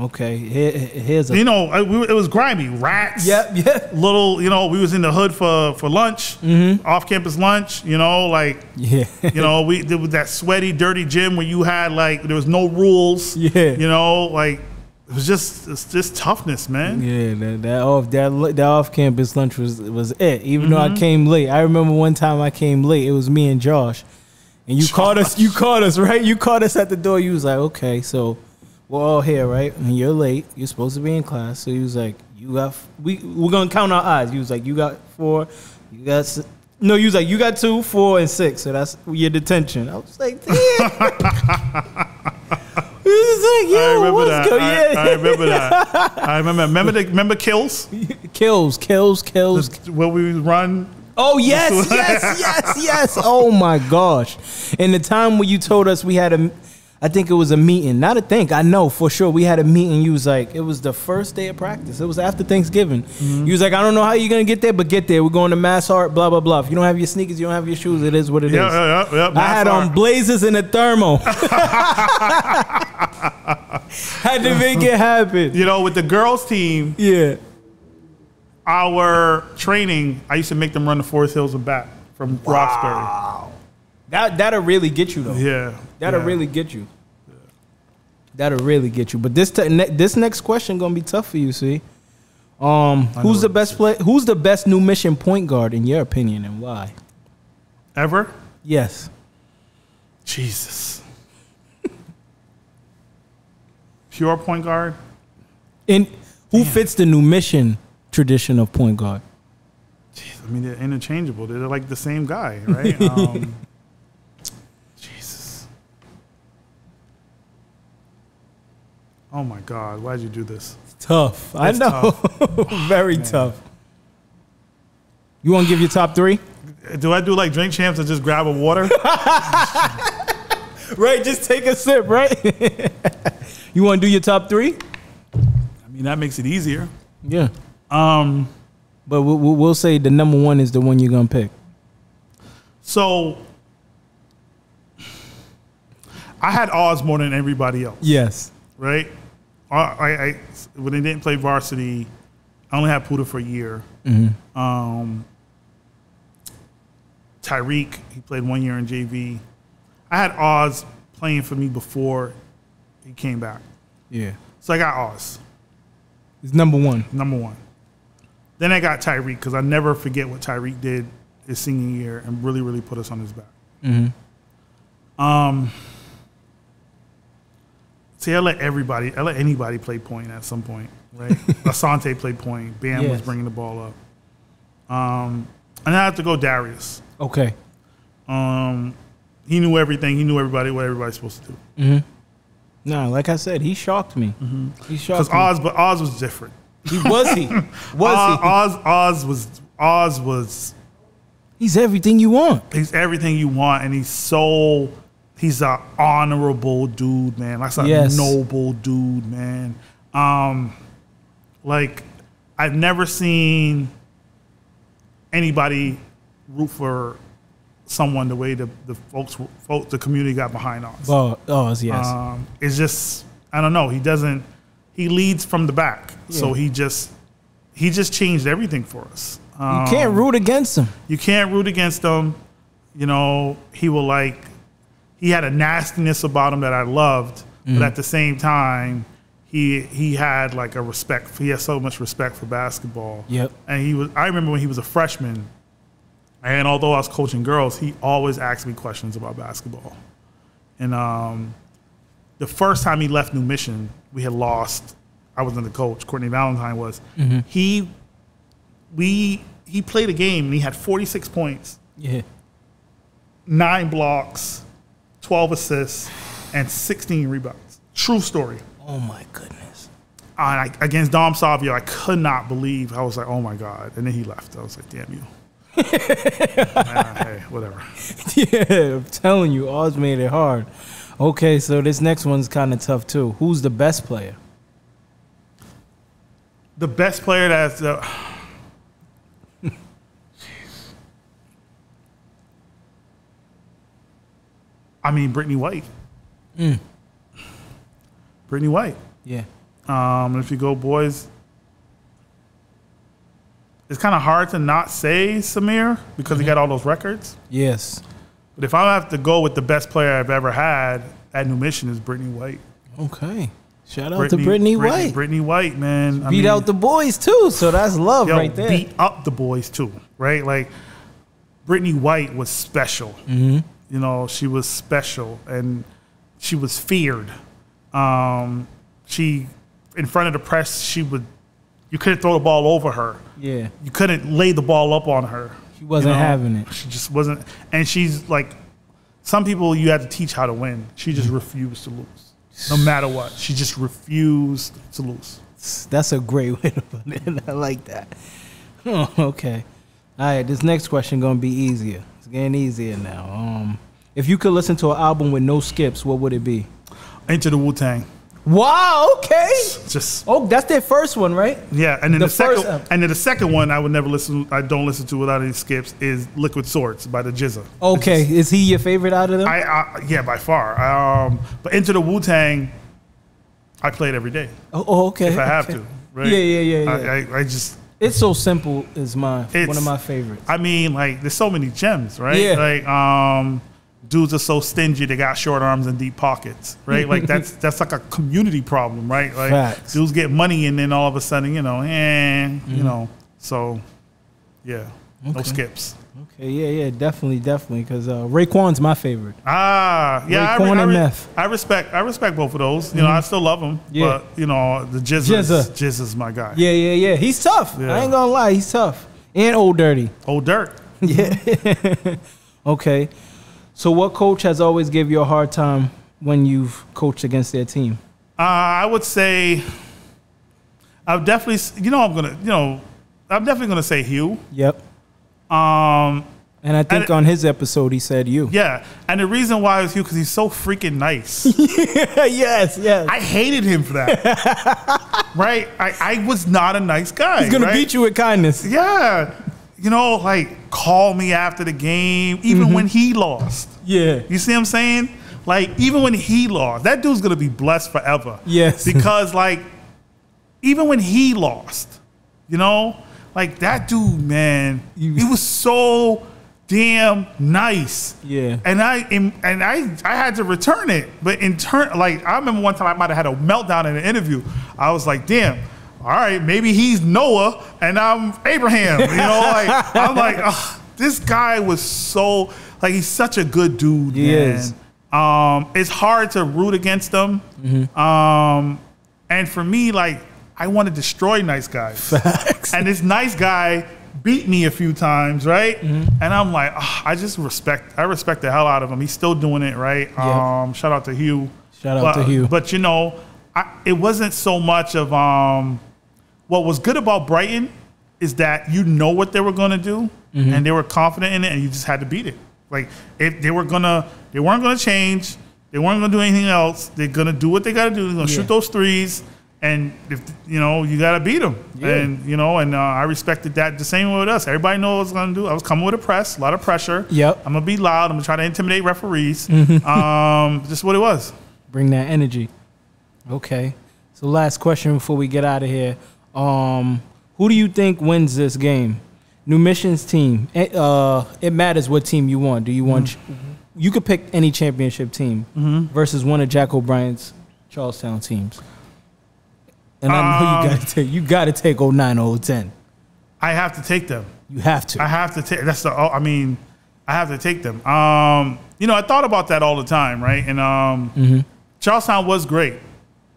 Okay. Here's a. It was grimy. Rats. Yep. Little, we was in the hood for lunch, off-campus lunch, Yeah. We did with that sweaty, dirty gym where you had there was no rules. Yeah. It's just toughness, man. Yeah, that off campus lunch was it. Even though I came late, I remember one time I came late. It was me and Josh, and you caught us. You caught us, right? You caught us at the door. You was like, okay, so we're all here, right? And you're late. You're supposed to be in class. So he was like, we're gonna count our eyes. He was like, you got 4. You got no. He was like, you got 2, 4, and 6. So that's your detention. I was like, damn. I remember that. I remember that. I remember Kills? Kills. Where we run. Oh, yes. Oh, my gosh. And the time when you told us we had I think it was a meeting. Not a think. I know for sure we had a meeting. You was like, it was the first day of practice. It was after Thanksgiving. You was like, I don't know how you're going to get there, but get there. We're going to Mass Art, blah, blah, blah. If you don't have your sneakers, you don't have your shoes. It is what it is. Yeah. I had on Blazers and a thermo. Had to make it happen. With the girls team, our training, I used to make them run the Forest Hills and back from Roxbury. That'll really get you, though. Yeah. That'll really get you. That'll really get you. But this next question going to be tough for you, see? Who's the best play? Who's the best new mission point guard in your opinion, and why? Ever? Yes. Jesus. Pure point guard. And who fits the new mission tradition of point guard? Jeez, I mean, they're interchangeable. They're like the same guy, right? Jesus. Oh my God! Why'd you do this? It's tough. I know. Tough. Very tough. You want to give your top three? Do I do like drink champs and just grab a water? Right, just take a sip, right? You want to do your top three? I mean, that makes it easier. Yeah. But we'll say the number one is the one you're going to pick. So, I had Oz more than everybody else. Yes. Right? I when they didn't play varsity, I only had Puda for a year. Mm-hmm. Tyreek, he played 1 year in JV. I had Oz playing for me before he came back. Yeah. So I got Oz. He's number one. Number one. Then I got Tyreek because I never forget what Tyreek did his senior year and really, really put us on his back. Mm-hmm. See, I let anybody play point at some point, right? Asante played point. Bam was bringing the ball up. And I have to go Darius. Okay. He knew everything. He knew everybody, what everybody's supposed to do. Mm-hmm. No, like I said, he shocked me. Mm-hmm. He shocked me. But Oz was different. Oz was. He's everything you want. He's everything you want, and he's an honorable dude, man. Like a noble dude, man. Like I've never seen anybody root for someone the way the community got behind Oz. Oz, yes. It's just, I don't know. He leads from the back, so he just changed everything for us. You can't root against him. You can't root against him. You know, he had a nastiness about him that I loved, but at the same time, he had like a respect. He has so much respect for basketball. Yep. And I remember when he was a freshman, and although I was coaching girls, he always asked me questions about basketball. And the first time he left New Mission, we had lost. I wasn't the coach. Courtney Valentine was. Mm-hmm. He played a game and he had 46 points. Yeah. 9 blocks, 12 assists, and 16 rebounds. True story. Oh my goodness. Against Dom Savio, I could not believe. I was like, oh my God. And then he left. I was like, damn you. Hey, whatever. Yeah, I'm telling you, Oz made it hard. Okay, so this next one's kind of tough too. Who's the best player? The best player that's I mean, Brittany White. Brittany White. Yeah. If you go boys, it's kind of hard to not say Samir because he got all those records. Yes. But if I have to go with the best player I've ever had at New Mission is Brittany White. Okay. Shout out to Brittany White. Brittany White, man. Beat out the boys too, so that's love right there. Beat up the boys too, right? Like Brittany White was special. Mm-hmm. You know, she was special and she was feared. She, in front of the press, you couldn't throw the ball over her. Yeah. You couldn't lay the ball up on her. She wasn't having it. She just wasn't. And she's like, some people you had to teach how to win. She just refused to lose. No matter what. She just refused to lose. That's a great way to put it. I like that. Oh, okay. All right, this next question going to be easier. It's getting easier now. If you could listen to an album with no skips, what would it be? Into the Wu-Tang. Wow, okay. Just that's their first one, right? Yeah, and then the second one I don't listen to without any skips is Liquid Swords by the Jizza. Okay, is he your favorite out of them? Yeah, by far. But Into the Wu-Tang, I play it every day. Oh, okay. If I have to, right? Yeah. I just. It's so simple is one of my favorites. I mean, like, there's so many gems, right? Yeah. Like, dudes are so stingy they got short arms and deep pockets, right? Like that's like a community problem, right? Like Facts. dudes get money and then all of a sudden, you know, so yeah, no skips. Okay, yeah, definitely, because Raekwon's my favorite. Yeah, Raekwon and Meth. I respect both of those. You know, I still love them, but you know, the Jizza's my guy. Yeah. He's tough. I ain't gonna lie, he's tough. And Old Dirty. Old Dirt. Yeah. Okay. So what coach has always gave you a hard time when you've coached against their team? I would say I'm definitely gonna say Hugh. Yep. And I think on his episode he said you. Yeah, and the reason why it was Hugh because he's so freaking nice. yes. I hated him for that. Right? I was not a nice guy. He's gonna beat you with kindness. Yeah. You know, like call me after the game, even when he lost. Yeah. You see what I'm saying? Like, even when he lost, that dude's gonna be blessed forever. Yes. Because like, even when he lost, you know, like that dude, man, he was so damn nice. Yeah. And I had to return it. But in turn, like I remember one time I might have had a meltdown in an interview. I was like, damn, all right, maybe he's Noah and I'm Abraham. You know, like I'm like, this guy was so like he's such a good dude, he man. Is. It's hard to root against them. And for me, like I want to destroy nice guys. Facts. And this nice guy beat me a few times, right? And I'm like, I respect the hell out of him. He's still doing it, right? Yep. Shout out to Hugh. Shout out to Hugh. But you know, it wasn't so much of what was good about Brighton is that you know what they were going to do, and they were confident in it, and you just had to beat it. Like if they weren't gonna change, they weren't gonna do anything else. They're gonna do what they got to do. They're gonna shoot those threes. And if you know, you gotta beat them, and you know, and I respected that the same way with us. Everybody knows what I was gonna do. I was coming with a lot of pressure. Yep. I'm gonna be loud. I'm gonna try to intimidate referees. Just what it was. Bring that energy. Okay. So last question before we get out of here. Who do you think wins this game? New Mission's team. It matters what team you want. Do you want? You could pick any championship team versus one of Jack O'Brien's Charlestown teams. And I know you got to take 09 or 010. I have to take them. You have to. I have to take. I have to take them. You know, I thought about that all the time, right? And Charlestown was great,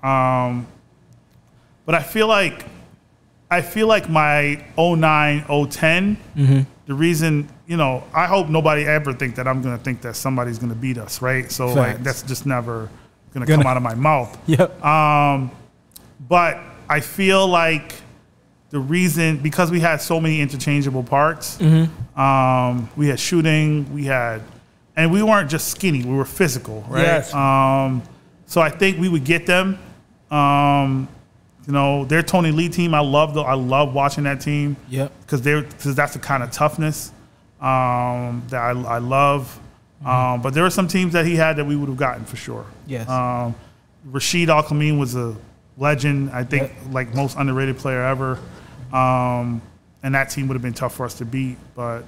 but I feel like my 09, 010. The reason, you know, I hope nobody ever think that I'm going to think that somebody's going to beat us, right? So like that's just never going to come out of my mouth. Yep. But I feel like the reason, because we had so many interchangeable parts, we had shooting, and we weren't just skinny, we were physical, right? Yes. So I think we would get them. You know, their Tony Lee team, I love watching that team. Yep. Because that's the kind of toughness that I love. But there were some teams that he had that we would have gotten for sure. Yes. Rashid Al-Khamin was a legend, I think, like most underrated player ever. And that team would have been tough for us to beat. But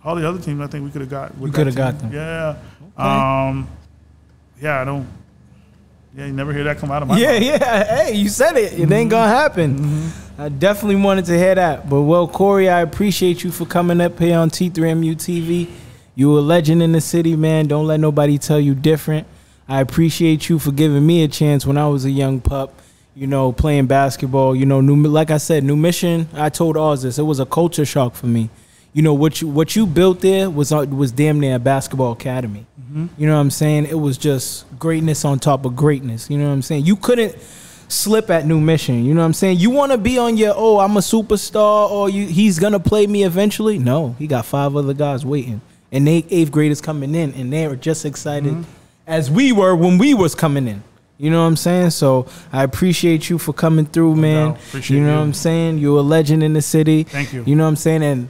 all the other teams, I think we could have got. We could have got them. Yeah. Okay. Yeah, you never hear that come out of my mouth. Yeah. Hey, you said it. It ain't gonna happen. I definitely wanted to hear that. But well, Cory, I appreciate you for coming up here on T3MU TV. You a legend in the city, man. Don't let nobody tell you different. I appreciate you for giving me a chance when I was a young pup, you know, playing basketball. You know, like I said, New Mission, I told Oz this, it was a culture shock for me. You know, what you built there was damn near a basketball academy. You know what I'm saying? It was just greatness on top of greatness. You know what I'm saying? You couldn't slip at New Mission. You know what I'm saying? You want to be on your, I'm a superstar, or he's going to play me eventually? No, he got 5 other guys waiting. And they 8th graders coming in, and they were just excited as we were when we was coming in. You know what I'm saying? So I appreciate you for coming through, man. You know what I'm saying? You're a legend in the city. Thank you. You know what I'm saying? And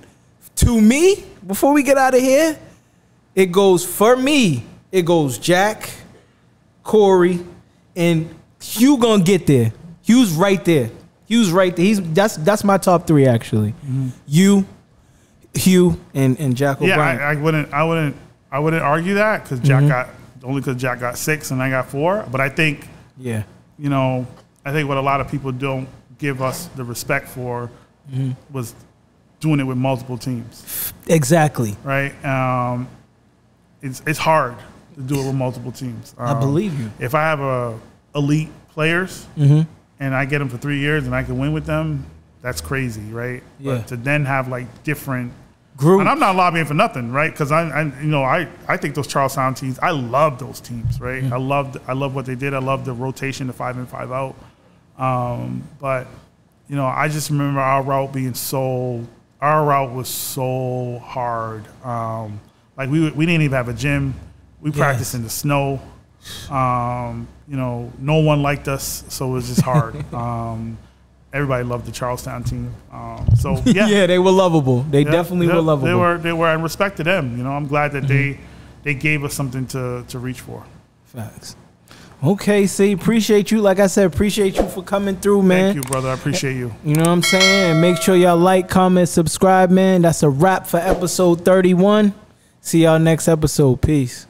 to me, before we get out of here, it goes for me. It goes Jack, Cory, and Hugh gonna get there. Hugh's right there. That's my top 3 actually. You, Hugh, and Jack O'Brien. Yeah, I wouldn't I wouldn't argue that because Jack got 6 and I got 4. But I think, I think what a lot of people don't give us the respect for was doing it with multiple teams. Exactly. Right. It's hard to do it with multiple teams. I believe you. If I have elite players and I get them for 3 years and I can win with them, that's crazy, right? Yeah. But to then have like different groups, and I'm not lobbying for nothing, right? Because I think those Charlestown teams, I love those teams, right? I love what they did. I love the rotation, the 5 in, 5 out. But I just remember our route was so hard. Like we didn't even have a gym. We practiced in the snow. No one liked us, so it was just hard. Everybody loved the Charlestown team. Yeah, they were lovable. They definitely were lovable. They were, and respect to them. I'm glad that they gave us something to reach for. Facts. Okay, see, appreciate you. Like I said, appreciate you for coming through, man. Thank you, brother. I appreciate you. You know what I'm saying? And make sure y'all like, comment, subscribe, man. That's a wrap for episode 31. See y'all next episode. Peace.